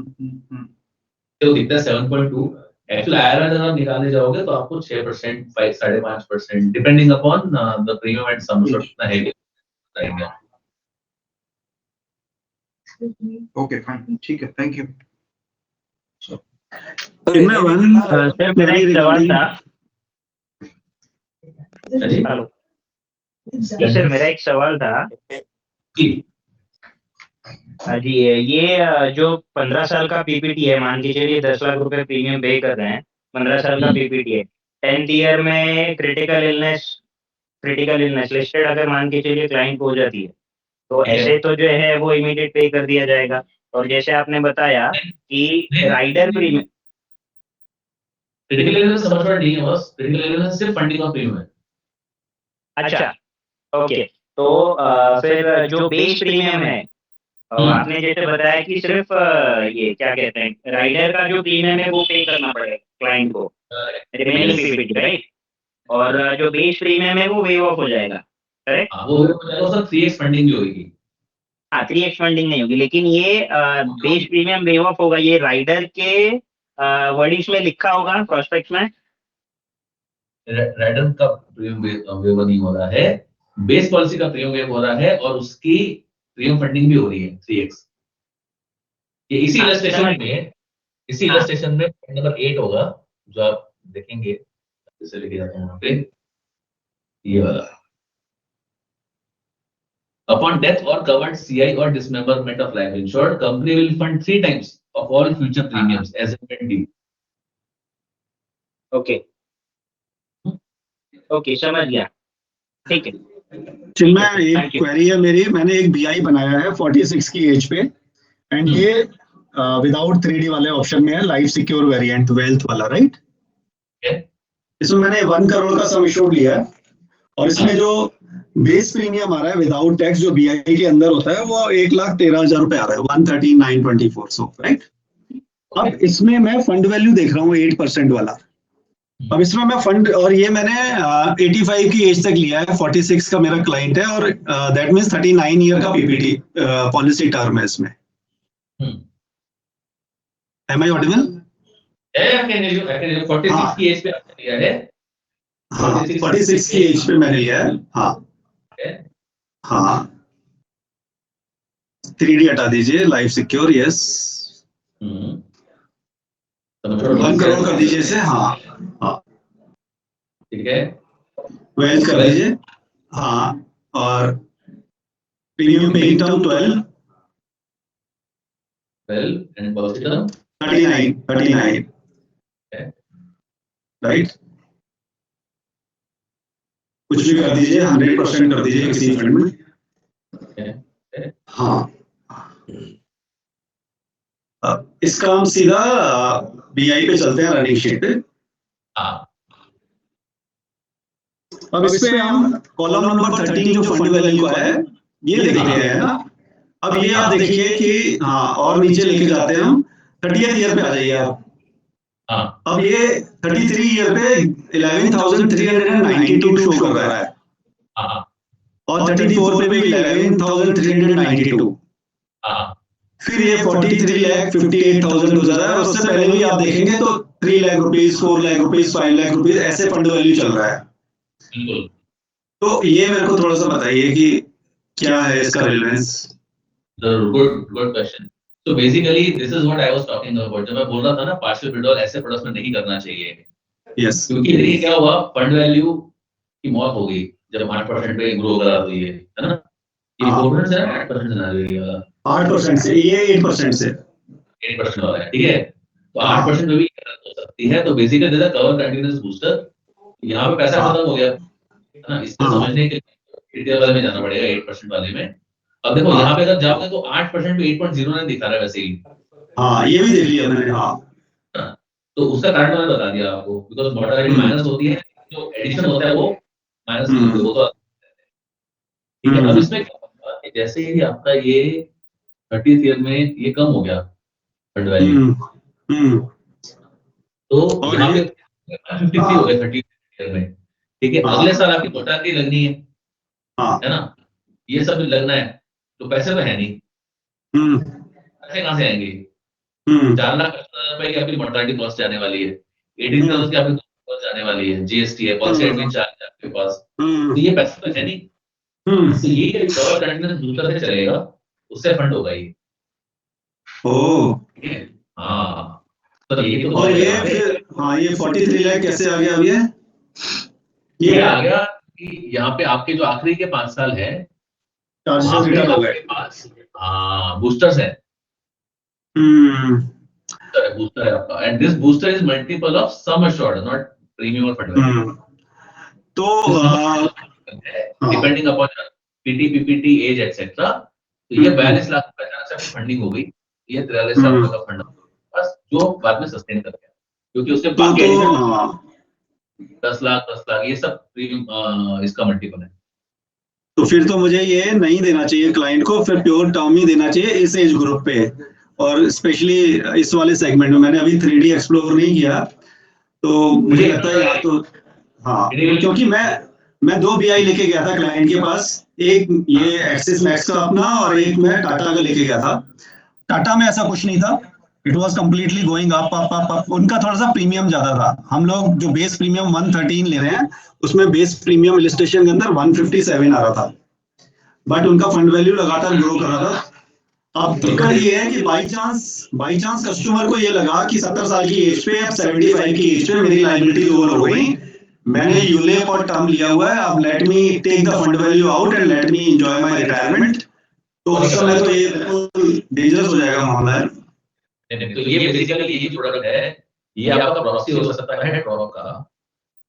तो दिखता है 7.2। एक्चुअल आईआरआर अगर आप निकालने जाओगे तो आपको 6%, 5.5% depending upon the premium and sum assured कितना है रहेगा। ओके, फाइन, ठीक है, थैंक यू। सर मेरा एक सवाल था। हेलो सर, मेरा एक सवाल था जी। ये जो 15 साल का पीपीटी है, मान के चलिए 10 लाख रुपए प्रीमियम पे कर रहे हैं, 15 साल का पीपीटी है। 10th ईयर में क्रिटिकल इलनेस लिस्टेड अगर मान के चलिए क्लाइंट हो जाती है तो ऐसे तो जो है वो इमीडिएट पे कर दिया जाएगा। और जैसे आपने बताया कि राइडर प्रीमियम क्रिटिकल इलनेस समझ में नहीं है बस, क्रिटिकल इलनेस सिर्फ फंडिंग ऑफ प्रीमियम है। अच्छा, ओके। तो फिर जो बेस प्रीमियम है, आपने जैसे बताया कि सिर्फ ये क्या कहते हैं राइडर का जो प्रीमियम है वो पे करना पड़ेगा क्लाइंट को, रिमेनिंग पीपीटी, राइट? और जो बेस प्रीमियम है वो वेव ऑफ हो जाएगा, करेक्ट? वो हो जाएगा, उसका 3x फंडिंग भी होगी। हाँ, 3x फंडिंग नहीं होगी, लेकिन ये बेस प्रीमियम वेव ऑफ होगा। ये राइडर के वर्डिंग्स में लिखा होगा, प्रोस्पेक्ट में। राइडर का प्रीमियम वेव नहीं हो रहा है, बेस पॉलिसी का प्रीमियम वेव हो रहा है और उसकी प्रीमियम फंडिंग भी हो रही है 3x। ये इसी इलस्ट्रेशन में पॉइंट नंबर 8 होगा जो आप देखेंगे। जैसे लिखे जाते हैं वहां पे ये वाला, upon death or covered CI or dismemberment of life insured, company will fund 3 times of all future premiums as and when due. Okay, समझ गया, ठीक है। चिन्मय, एक क्वेरी है मेरी। मैंने एक बीआई बनाया है 46 की एज पे एंड ये विदाउट 3D वाले ऑप्शन में है, लाइफ सिक्योर वेरिएंट वेल्थ वाला, राइट? इसमें मैंने 1 करोड़ का सम एश्योर्ड लिया है और इसमें जो बेस प्रीमियम आ रहा है विदाउट टैक्स जो बीआई के अंदर होता है वो 1,13,000 रुपए आ रहा है, 139,24 सो, राइट? अब इसमें मैं फंड वैल्यू देख रहा हूँ 8% वाला। अब इसमें मैं फंड, और ये मैंने 85 की एज तक लिया है, 46 का मेरा क्लाइंट है और दैट मींस 39 ईयर का पीपीटी पॉलिसी टर्म है इसमें। M I audible? 46 की एज पे आपने लिया है? हाँ, 46 की एज पे मैंने लिया है। हाँ, 3D हटा दीजिए, लाइफ सिक्योर, यस, 1 करोड़ कर दीजिए इसे। हाँ, ठीक है, वेल्थ कर दीजिए। हाँ, और premium paying term 12 and policy term 39, right? कुछ भी कर दीजिए, 100% कर दीजिए किसी फंड में। हाँ, इसका हम सीधा BI पे चलते हैं, रनिंग शीट पे। हाँ अब इस पे हम कॉलम नंबर 13 जो फंड वैल्यू का है ये देखते हैं ना। अब ये आप देखिए कि हाँ, और नीचे लेके जाते हैं हम 30th ईयर पे आ जाइए आप। हाँ अब ये 33 ईयर पे 11,392 शो कर रहा है हाँ और 34 पे भी 11,392। हाँ फिर ये 43,58,000 हो जा रहा है और उससे पहले भी आप देखेंगे तो 3 lakh rupees, 4 lakh rupees, 5 lakh rupees ऐसे फंड वैल्यू चल रहा है। बिल्कुल। तो ये मेरे को थोड़ा सा बताइए कि क्या है इसका रिलेवेंस। Good question. तो basically this is what I was talking about. जब मैं बोल रहा था ना पार्शियल विड्रॉल ऐसे प्रोडक्ट्स में नहीं करना चाहिए, यस, क्योंकि देखिए क्या हुआ, फंड वैल्यू की मौत हो गई जब 8% पे ग्रो करा तो ये है ना, ये 4% से 8% ना रही है 8% से, ये 8% से 8% वाला है, ठीक है। तो 8% में भी हो सकती है। तो basically this cover continuous booster, यहाँ पे पैसा खत्म हो गया है ना, इसको समझने के लिए डिटेल वाले में जाना पड़ेगा 8% वाले में। अब देखो यहाँ पे अगर जाओगे तो 8% पे 8.09 दिखा रहा है वैसे ही। हाँ ये भी देख लिया मैंने। हाँ तो उसका कारण मैंने बता दिया आपको, बिकॉज मॉर्टालिटी माइनस होती है, जो एडिशन होता है वो माइनस नहीं होता, वो तो ठीक है। अब इसमें क्या होगा कि जैसे ही आपका ये 30th ईयर में ये कम हो गया फंड वैल्यू, तो यहाँ पे 53 हो गया 30th ईयर में, ठीक है। अगले साल आपकी मॉर्टालिटी लगनी है ना, ये सब लगना है, तो पैसे तो है नहीं, पैसे कहाँ से आएंगे? 4,50,000 की आपकी मॉर्टालिटी कॉस्ट जाने वाली है, 18,000 की आपकी कॉस्ट जाने वाली है, जीएसटी है, पॉलिसी एडमिन चार्ज है आपके पास, तो ये पैसे तो है नहीं। तो ये कवर कंटीन्यूअस बूस्टर से चलेगा, उससे फंड होगा ये। ओह हाँ तो ये तो और ये फिर हाँ ये 43 लाख कैसे आ गया अब ये आ गया कि यहाँ पे आपके जो आखिरी के 5 साल है चार्जेस रिटर्न हो गए। आपके पास हाँ बूस्टर्स है, बूस्टर है आपका, and this booster is multiple of sum assured, not premium और फंड। तो depending upon PT PPT age etcetera. तो ये 42 लाख रुपए अचानक से फंडिंग हो गई, ये 43 लाख रुपए का फंड बस, जो बाद में सस्टेन कर गया, क्योंकि उसके बाकी एडिशन 10 लाख ये सब प्रीमियम इसका मल्टीपल है। तो फिर तो मुझे ये नहीं देना चाहिए क्लाइंट को, फिर प्योर टर्म ही देना चाहिए इस एज ग्रुप पे, और स्पेशली इस वाले सेगमेंट में। मैंने अभी 3D एक्सप्लोर नहीं किया, तो मुझे लगता है यहाँ तो हाँ, क्योंकि मैं 2 BI लेके गया था क्लाइंट के पास, एक ये एक्सिस मैक्स का अपना और एक मैं टाटा का लेके गया था। टाटा में ऐसा कुछ नहीं था, it was completely going up up up up. उनका थोड़ा सा प्रीमियम ज्यादा था। हम लोग जो बेस प्रीमियम 113 ले रहे हैं उसमें बेस प्रीमियम इलस्ट्रेशन के अंदर 157 आ रहा था, बट उनका फंड वैल्यू लगातार ग्रो कर रहा था। अब दिक्कत ये है कि बाई चांस कस्टमर को ये लगा कि 70 साल की एज पे, अब 75 की एज पे मेरी लायबिलिटी ओवर हो गई, मैंने यूलेप और टर्म लिया हुआ है, अब let me take the fund value out and let me enjoy my retirement. तो उस समय तो ये बिल्कुल डेंजरस हो जाएगा मामला है। तो ये बेसिकली ये प्रोडक्ट है, ये आपका प्रॉक्सी हो सकता है ड्रॉप का,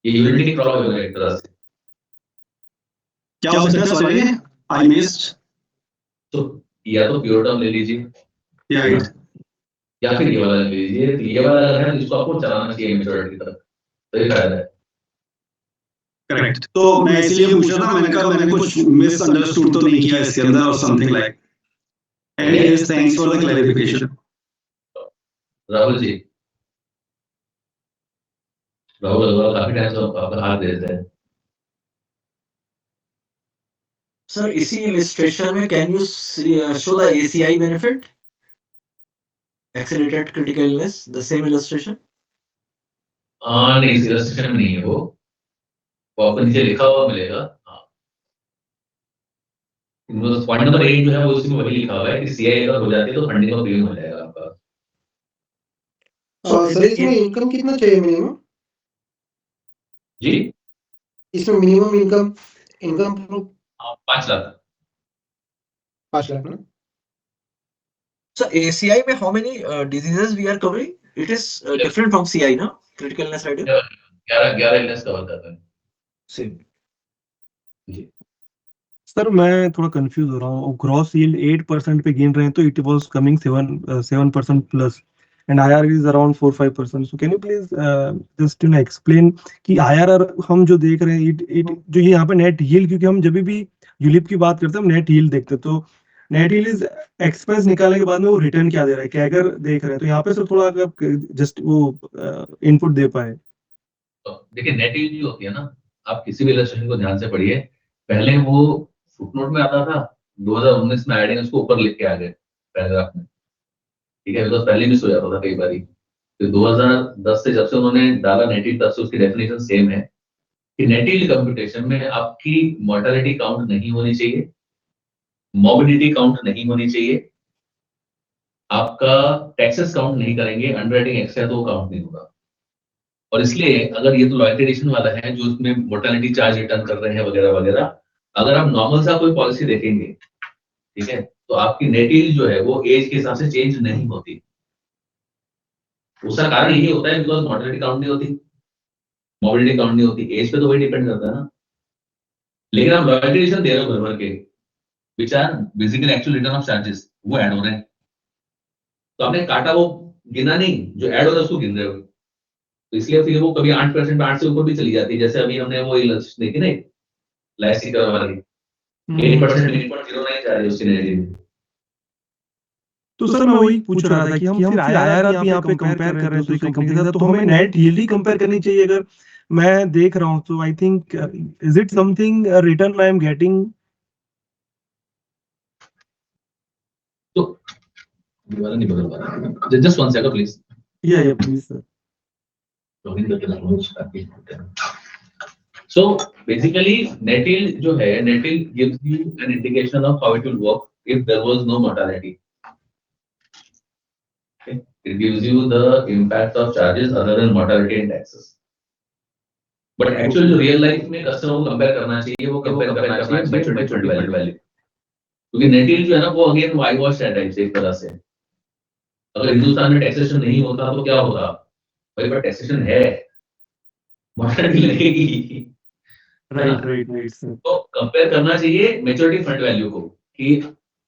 ये यूनिटी ड्रॉप हो जाएगा एक तरह से। क्या हो सकता है? Sorry I missed. तो या तो प्योर टर्म ले लीजिए या फिर ये वाला ले लीजिए। ये वाला अगर है जिसको आपको चलाना चाहिए मैच्योरिटी तक, तो ये फायदा है। करेक्ट। तो मैं इसलिए पूछ रहा था, मैंने कहा मैंने कुछ मिसअंडरस्टूड तो नहीं किया इसके अंदर और something like. Anyways thanks for the clarification. Rahul ji, Rahul Agarwal काफी टाइम से आपका हाथ दे रहे हैं। सर इसी इलस्ट्रेशन में can you show the ACI benefit, accelerated critical illness, the same illustration? नहीं इस इलस्ट्रेशन में नहीं है वो आपको नीचे लिखा हुआ मिलेगा। पॉइंट नंबर 8 जो है वो उसमें वही लिखा हुआ है कि CI अगर हो जाती है तो फंडिंग का प्रीमियम हो जाएगा आपका। सर इसमें इनकम कितना चाहिए मिनिमम? जी इसमें मिनिमम इनकम 5 लाख। 5 लाख ना? So ACI में how many diseases we are covering? It is different from CI, no? Critical illness rider. 11 illness cover करता है। Same. सर मैं थोड़ा कंफ्यूज हो रहा हूँ, ग्रॉस यील्ड 8% पे गिन रहे हैं तो it was coming 7% plus, and IRR is around 4-5%. So can you please just explain कि IRR हम जो देख रहे हैं जो ये यहाँ पे नेट यील्ड, क्योंकि हम जब भी यूलिप की बात करते हैं हम नेट यील्ड देखते हैं, तो नेट यील्ड इज एक्सपेंस निकालने के बाद में वो रिटर्न क्या दे रहा है, कैगर देख रहे हैं, तो यहाँ पे सर थोड़ा अगर जस्ट वो इनपुट दे पाए। तो देखिए नेट यील्ड जो होती है ना, आप किसी भी इलस्ट्रेशन को ध्यान से पढ़िए, पहले वो फुटनोट में आता था, 2019 में एडिंग उसको ऊपर लिख के आ गए पैराग्राफ में, ठीक है, बिकॉज पहले मिस हो जाता था कई बार। तो 2010 से जब से उन्होंने डाला नेट यील्ड, तब से उसकी डेफिनेशन सेम है कि नेट यील्ड कंप्यूटेशन में आपकी मोर्टेलिटी काउंट नहीं होनी चाहिए, मॉर्बिडिटी काउंट नहीं होनी चाहिए, आपका टैक्सेस काउंट नहीं करेंगे, अंडरराइटिंग एक्स्ट्रा तो वो काउंट नहीं होगा। और इसलिए अगर ये तो लॉयल्टी एडिशन वाला है जो उसमें मोर्टेलिटी चार्ज रिटर्न कर रहे हैं वगैरह वगैरह, अगर आप नॉर्मल सा कोई पॉलिसी देखेंगे, ठीक है, तो आपकी नेट यील्ड जो है वो एज के हिसाब से चेंज नहीं होती। उसका कारण यही होता है बिकॉज मोर्टेलिटी काउंट नहीं होती, मॉर्बिडिटी काउंट नहीं होती, एज पे तो वही डिपेंड करता है ना। लेकिन आप लॉयल्टी एडिशन दे रहे हो भर के, which are basically actual return of charges, वो ऐड हो रहे हैं, तो आपने काटा वो गिना नहीं, जो ऐड हो रहा है उसको गिन रहे हो। तो इसलिए फिर वो कभी 8% पे 8 से ऊपर भी चली जाती है, जैसे अभी हमने वो इलस्ट्रेशन देखी ना लाइफ वाली 8% 8.09 जा रही है उसकी नेगेटिव में। तो सर मैं वही पूछ रहा था कि हम फिर IRR भी यहाँ पे कंपेयर कर रहे हैं दूसरी कंपनी के साथ, तो हमें नेट यील्ड ही कंपेयर करनी चाहिए। अगर मैं देख रहा हूँ तो I think is it something return I am getting? तो वाला नहीं बदल पा रहा, जस्ट वन सेकंड प्लीज। या please sir. So basically net yield जो है, net yield gives you an indication of how it will work if there was no mortality. Okay? It gives you the impact of charges other than mortality and taxes. But actually जो real life में कस्टमर को कंपेयर करना चाहिए, वो कंपेयर करना चाहिए मेच्योरिटी वैल्यू, क्योंकि नेट यील्ड जो है ना वो अगेन वाई वॉश है टाइप से एक तरह से। अगर हिंदुस्तान में टैक्सेशन नहीं होता तो क्या होगा भाई, पर टैक्सेशन है, मोर्टेलिटी लगेगी। Right sir. तो कंपेयर करना चाहिए मैच्योरिटी फंड वैल्यू को कि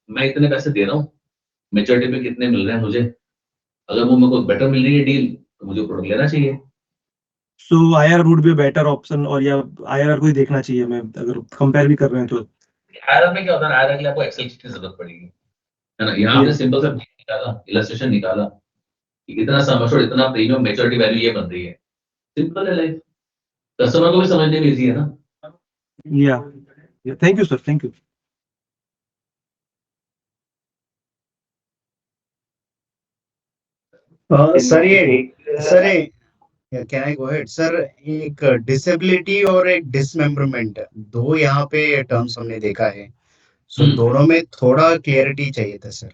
मैं इतने पैसे दे रहा हूँ, मैच्योरिटी पे कितने मिल रहे हैं मुझे, अगर वो मेरे को बेटर मिल रही है डील तो मुझे प्रोडक्ट लेना चाहिए। सो IRR would be a better option, और या IRR को ही देखना चाहिए मैं अगर कंपेयर भी कर रहे हैं तो। IRR में क्या होता है, IRR के लिए आपको एक्सेल शीट की जरूरत पड़ेगी, है ना। यहाँ आपने सिंपल सा निकाला, इलस्ट्रेशन निकाला कि इतना सम एश्योर्ड, इतना प्रीमियम, मैच्योरिटी वैल्यू ये बन रही है, सिंपल है लाइफ, कस्टमर को भी समझने में इजी है ना। या thank you sir, thank you. Sir can I go ahead sir? एक डिसेबिलिटी और एक डिसमेंबरमेंट, दो यहाँ पे टर्म्स हमने देखा है, सो दोनों में थोड़ा क्लियरिटी चाहिए था सर,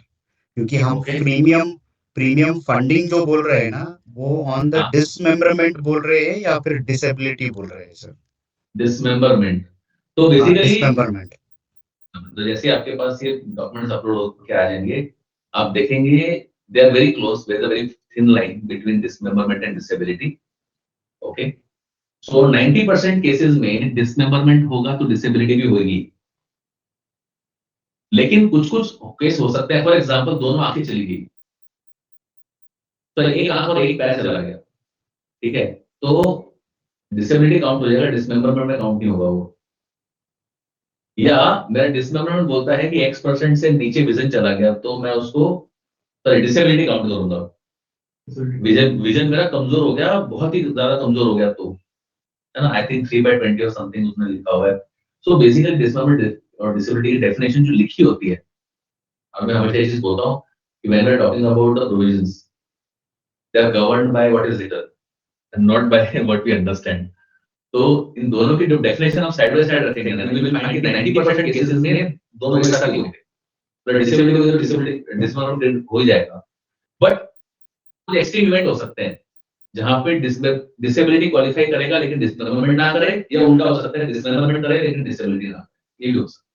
क्योंकि हम प्रीमियम फंडिंग जो बोल रहे हैं ना, वो ऑन द डिसमेंबरमेंट बोल रहे हैं या फिर डिसेबिलिटी बोल रहे हैं सर? डिसमेंबरमेंट, तो बेसिकली डिसमेंबरमेंट, तो जैसे आपके पास ये डॉक्यूमेंट्स अपलोड होकर आ जाएंगे, आप देखेंगे they are very close, there is a very thin line between dismemberment and disability. Okay, so 90% cases में डिसमेंबरमेंट होगा तो डिसेबिलिटी भी होगी, लेकिन कुछ केस हो सकते हैं, फॉर एग्जांपल दोनों आंखें चली गई, तो एक आंख और एक पैर चला गया, ठीक है, तो डिसेबिलिटी काउंट हो जाएगा, डिसमेंबरमेंट में काउंट नहीं होगा वो। या मेरा डिसमेंबरमेंट बोलता है कि X% से नीचे विजन चला गया, तो मैं उसको डिसेबिलिटी काउंट करूंगा। विजन मेरा कमजोर हो गया, बहुत ही ज्यादा कमजोर हो गया, तो है ना, आई थिंक 3/20 और समथिंग उसमें लिखा हुआ है। सो बेसिकली डिसमेंबरमेंट और डिसेबिलिटी की डेफिनेशन जो लिखी होती है, और मैं हमेशा ये चीज बोलता हूँ कि when we are talking about the provisions, they are governed by what is written and not by what we understand. तो इन दोनों की जो डेफिनेशन आप साइड बाय साइड रखेंगे ना, यू विल फाइंड कि 90% केसेस में दोनों एक साथ ही होंगे, तो डिसेबिलिटी हो जाएगा। बट एक्सट्रीम इवेंट हो सकते हैं जहां पे डिसेबिलिटी क्वालिफाई करेगा लेकिन डिसमेंबरमेंट ना करे, या उल्टा हो सकता है डिसमेंबरमेंट करे लेकिन डिसेबिलिटी ना, ये भी हो सकता है।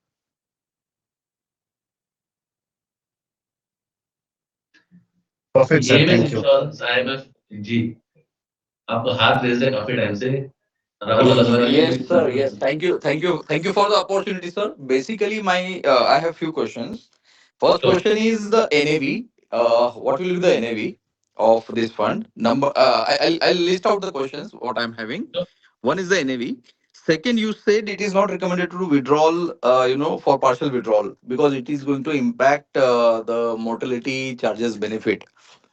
Perfect sir, thank you. IMF जी, आपको हाथ रेज है काफी टाइम से। Yes, sir. Yes. Thank you for the opportunity, sir. Basically, I have few questions. First question is the NAV. What will be the NAV? of this fund. I'll list out the questions what I'm having. One is the NAV. Second, you said it is not recommended to do withdrawal, for partial withdrawal because it is going to impact the mortality charges benefit.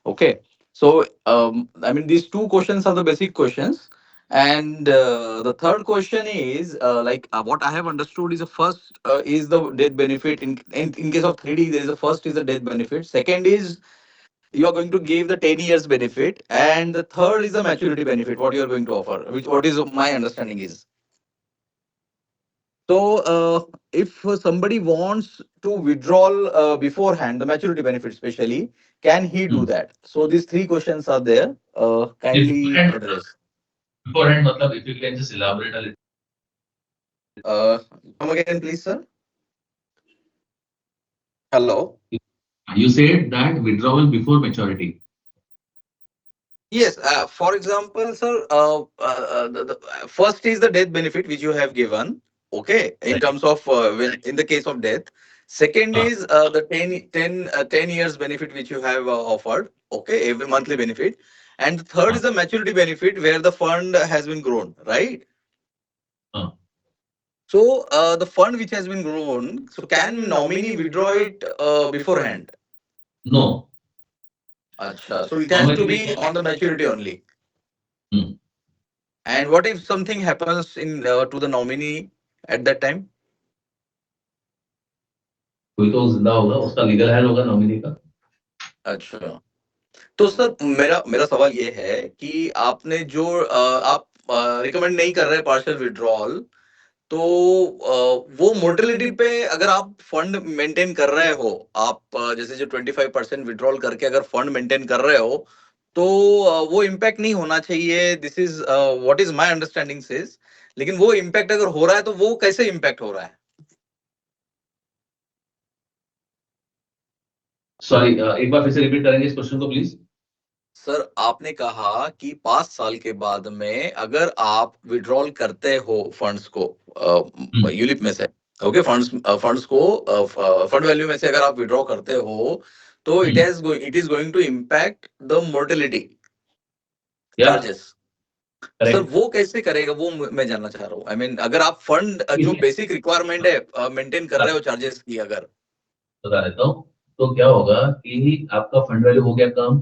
Okay. So, I mean, these two questions are the basic questions. And the third question is what I have understood is the first is the death benefit. In case of 3D, there is the first is the death benefit. Second is you are going to give the 10 years benefit. And the third is the maturity benefit, what you are going to offer, which what is my understanding is. So, if somebody wants to withdraw beforehand, the maturity benefit especially, can he do that? So, these three questions are there. Kindly address. Beforehand, matlab, if you can just elaborate a little. Come again, please, sir. Hello. You said that withdrawal before maturity. Yes. For example, sir, the first is the death benefit which you have given. Okay, in terms of when in the case of death. Second is the 10 years benefit which you have offered. Okay, every monthly benefit. And the third is the maturity benefit where the fund has been grown, right? So the fund which has been grown, so can nominee withdraw it beforehand? No. Acha, so it has to be on the maturity only. And what if something happens in to the nominee at that time? कोई तो जिंदा होगा, उसका लीगल हेड होगा नॉमिनी का. अच्छा, तो सर मेरा मेरा सवाल ये है कि आपने जो आप रिकमेंड नहीं कर रहे पार्शियल विड्रॉल, तो वो मोर्टेलिटी पे अगर आप फंड मेंटेन कर रहे हो, आप जैसे जो 25% विड्रॉल करके अगर फंड मेंटेन कर रहे हो, तो वो इम्पैक्ट नहीं होना चाहिए. This is what is my understanding says. लेकिन वो इम्पैक्ट अगर हो रहा है तो वो कैसे इम्पैक्ट हो रहा है? सॉरी, एक बार फिर से रिपीट करेंगे इस क्वेश्चन को प्लीज. सर, आपने कहा कि 5 साल के बाद में अगर आप विड्रॉल करते हो फंड्स को यूलिप में से, ओके, फंड्स को फंड वैल्यू में से अगर आप विड्रॉ करते हो, तो it is going to impact the mortality charges. Sir, वो कैसे करेगा, वो मैं जानना चाह रहा हूँ. आई मीन, अगर आप फंड जो बेसिक रिक्वायरमेंट है मेंटेन कर रहे हो चार्जेस की, अगर बता देता हूँ, तो क्या होगा कि आपका फंड वैल्यू हो गया कम,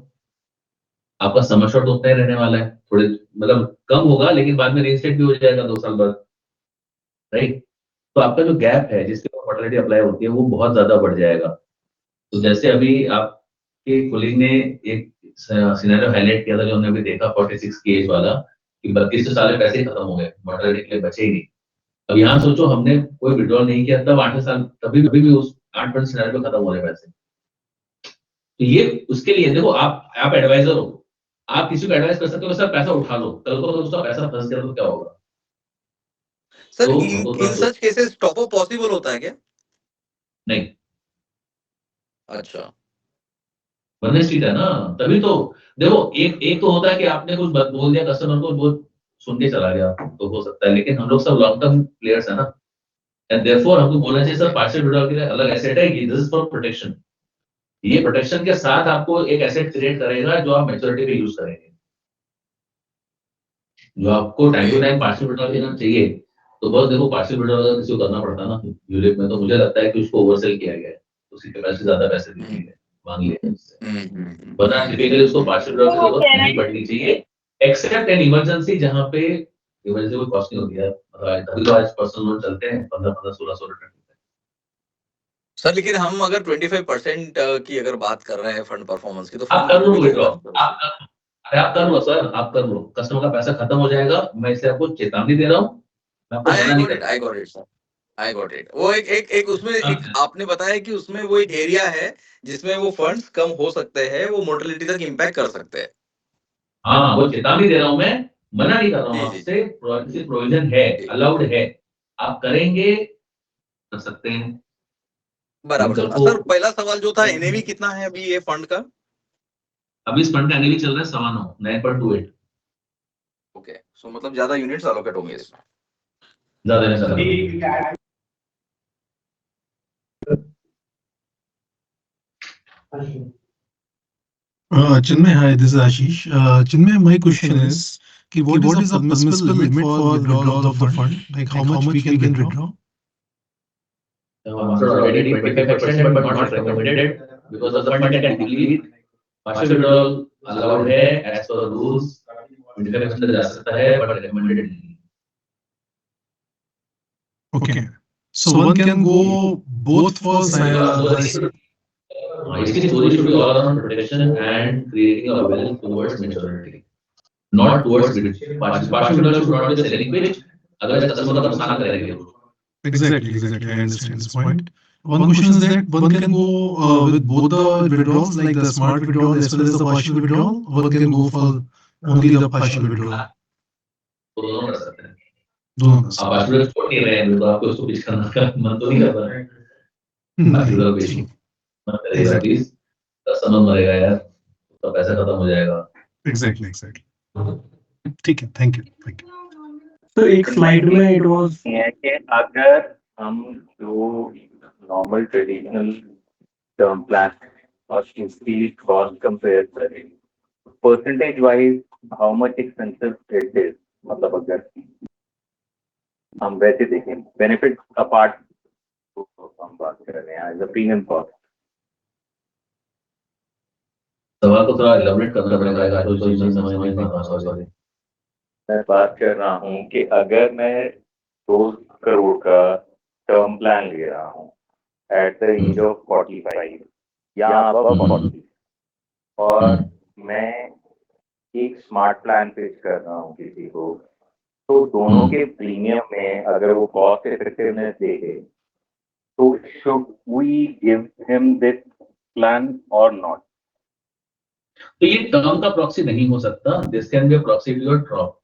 आपका सम एश्योर्ड तो उतना ही रहने वाला है, थोड़े मतलब कम होगा, लेकिन बाद में रेट भी हो जाएगा 2 साल बाद, राइट. तो आपका जो गैप है जिसके ऊपर मोर्टेलिटी अप्लाई होती है वो बहुत ज्यादा बढ़ जाएगा. तो जैसे अभी आपके कोलीग ने एक सिनेरियो हाईलाइट किया था जो हमने अभी देखा 46 की एज वाला, कि 32 साल में पैसे ही खत्म हो गए, मोर्टेलिटी के लिए बचे ही नहीं. अब यहाँ सोचो हमने कोई विड्रॉल नहीं किया तब 8 साल, तभी भी उस 8% सिनेरियो में खत्म हो रहे पैसे. तो ये उसके लिए देखो, आप एडवाइजर हो, आप किसी को एडवाइस कर सकते हो, सर पैसा उठा लो, कल को तो उसका पैसा फंस गया तो क्या होगा? Sir, in such cases top up possible होता है क्या? नहीं. अच्छा, बनने स्ट्रीट है ना, तभी तो देखो एक तो होता है कि आपने कुछ बोल दिया कस्टमर को, वो सुन के चला गया, तो हो सकता है, लेकिन हम लोग सब लॉन्ग टर्म प्लेयर्स है ना, एंड देयरफॉर हमको बोलना चाहिए सर पार्शियल विड्रॉल के लिए अलग एसेट है कि दिस इज फॉर प्रोटेक्शन. ये प्रोटेक्शन के साथ आपको एक एसेट क्रिएट करेगा जो आप मैच्योरिटी पे यूज करेंगे, जो आपको time to time partial withdrawal देना चाहिए. तो बस देखो, पार्शियल विड्रॉल किसी को करना पड़ता है ना यूलिप में, तो मुझे लगता है कि उसको ओवरसेल किया गया है, उसकी कैपेसिटी ज्यादा पैसे दे दिए मांग लिए उससे, वरना टिपिकली उसको पार्शियल विड्रॉल की जरूरत नहीं पड़नी चाहिए, एक्सेप्ट एन इमरजेंसी, जहां पे इमरजेंसी कोई कॉस्ट नहीं होती है. अभी तो आज पर्सनल लोन चलते हैं 15-16 रिटर्न. सर, लेकिन हम अगर 25% की अगर बात कर रहे हैं फंड परफॉर्मेंस की, तो आप कर लो विड्रॉ, आप कर लो सर, आप कर लो, कस्टमर का पैसा खत्म हो जाएगा, मैं इसलिए आपको चेतावनी दे रहा हूँ. I got it. वो एक उसमें एक आपने बताया कि उसमें वो एक एरिया है जिसमें वो फंड्स कम हो सकते हैं, वो मोर्टेलिटी तक इम्पैक्ट कर सकते हैं. हाँ, वो चेतावनी दे रहा हूँ, मैं मना नहीं कर रहा हूँ आपसे, प्रोविजन है, अलाउड है, आप करेंगे कर सकते हैं. बराबर. सर, पहला सवाल जो था एनएवी कितना है अभी ये फंड का? अभी इस फंड का एनएवी चल रहा है 9.28. ओके, सो मतलब ज्यादा यूनिट्स एलोकेट होंगे इसमें, ज्यादा. Chinmay, hi, this is Ashish. Chinmay, my question is, what is the permissible limit for withdrawal of the fund? Like how much we can withdraw? Master already 25%, but not recommended because the fund can deplete. Partial withdrawal allowed है as per rules. 25% तक जा सकता है, but recommended नहीं. Okay. So one can go both for इसकी story should be all around protection and creating a wealth towards maturity, not towards withdrawal. Partial withdrawal should not be the selling pitch. Otherwise, customer का नुकसान करेंगे. Exactly. I understand this point. One question is that one can go with both the withdrawals, like the smart withdrawal as well as the partial withdrawal. One can go for only the partial withdrawal. दोनों कर सकते हैं. दोनों कर सकते आप partial withdrawal छोड़ नहीं रहे हैं, तो आपको उसको pitch करना का मन तो नहीं कर रहा है. partial withdrawal pitch मत करिएगा please. customer मरेगा यार, तो पैसा खत्म हो जाएगा. Exactly. ठीक है, thank you. तो एक स्लाइड में इट वाज है कि अगर हम जो नॉर्मल ट्रेडिशनल टर्म प्लान और इसकी कॉस्ट कंपेयर करें percentage wise how much expensive it is, मतलब अगर हम वैसे देखें बेनिफिट अपार्ट हम बात कर रहे हैं एज अ प्रीमियम कॉस्ट. सवाल को थोड़ा एलाबोरेट करना पड़ेगा, तो समझ में नहीं आता. सॉरी, मैं बात कर रहा हूँ कि अगर मैं 2 करोड़ का टर्म प्लान ले रहा हूँ एट द एज ऑफ 45 या अबव 40 और मैं एक स्मार्ट प्लान पेश कर रहा हूँ किसी को, तो दोनों के प्रीमियम में अगर वो कॉस्ट इफेक्टिवनेस देखे तो should we give him this plan or not? तो ये टर्म का प्रॉक्सी नहीं हो सकता. This can be a proxy to your drop.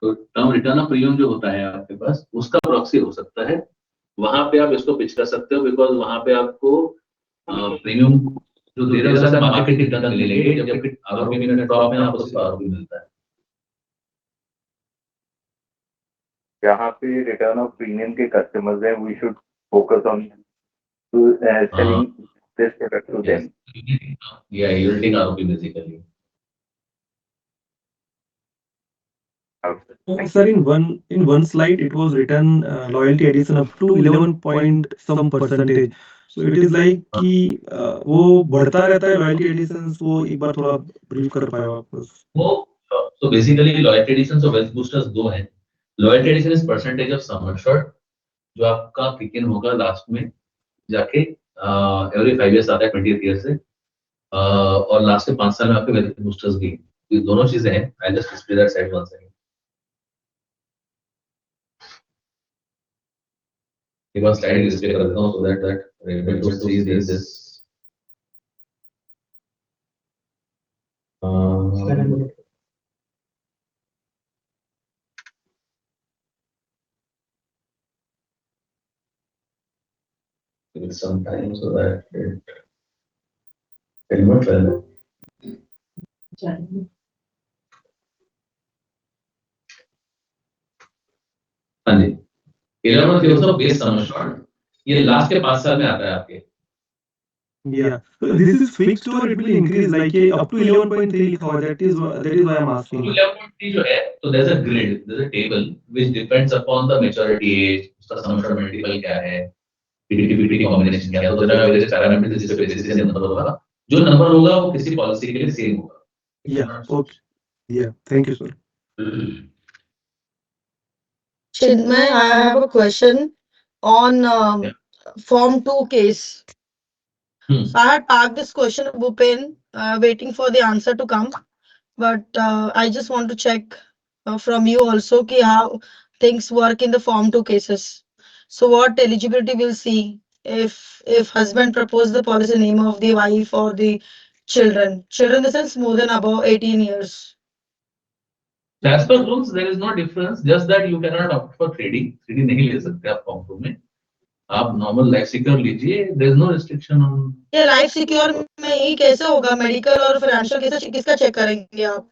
तो टर्म रिटर्न ऑफ प्रीमियम जो होता है आपके पास, उसका प्रॉक्सी हो सकता है. वहां पे आप इसको पिच कर सकते हो, बिकॉज वहां पे आपको प्रीमियम जो दे रहे हैं मार्केट रिटर्न मिलेंगे, जबकि आरओपी में ड्रॉप में आपको सिर्फ आरओपी मिलता है. जहाँ पे रिटर्न ऑफ प्रीमियम के कस्टमर्स हैं, we should focus on selling this product to them. या yielding ROP basically. Sir, in one slide, it was written loyalty addition up to 11 point some percentage. So it is like कि वो बढ़ता रहता है loyalty additions. वो एक बार थोड़ा brief कर पाए आप? So basically loyalty additions और wealth boosters दो हैं. Loyalty addition is percentage of sum assured जो आपका kick in होगा लास्ट में जाके every 5 years आता है 20th year से, और लास्ट के 5 साल में आपके wealth boosters भी. ये दोनों चीजें हैं. I'll just display that slide once again. एक बार स्लाइड डिस्प्ले कर देता हूँ so that everyone will see this. Give it some time so that it can work well. हाँ जी, 11 years of base sum assured, ये लास्ट के 5 साल में आता है आपके. Yeah. So this is fixed or it will increase like up to 11.3 लिखा हुआ है. That is why I'm asking. 11.3 जो है, so there's a grid, there's a table which depends upon the maturity age, उसका sum assured multiple क्या है, PDT combination क्या है, तो there are various parameters जिस पे बेसिस से नंबर होगा. जो नंबर होगा वो किसी पॉलिसी के लिए सेम होगा. Yeah. Okay. Yeah. Thank you, sir. Chinmay, I have a question on Form 2 case. So I had parked this question, Bhupen, waiting for the answer to come. But I just want to check from you also ki how things work in the Form 2 cases. So what eligibility we'll see if husband propose the policy name of the wife or the children. Children in the sense more than above 18 years. As per rules, there is no difference. Just that you cannot opt for trading. Trading नहीं ले सकते आप फॉर्म 2 में. आप नॉर्मल लाइफ सिक्योर लीजिए. There is no restriction on. ये लाइफ सिक्योर में ही कैसे होगा? मेडिकल और फाइनेंशियल कैसे किसका चेक करेंगे आप?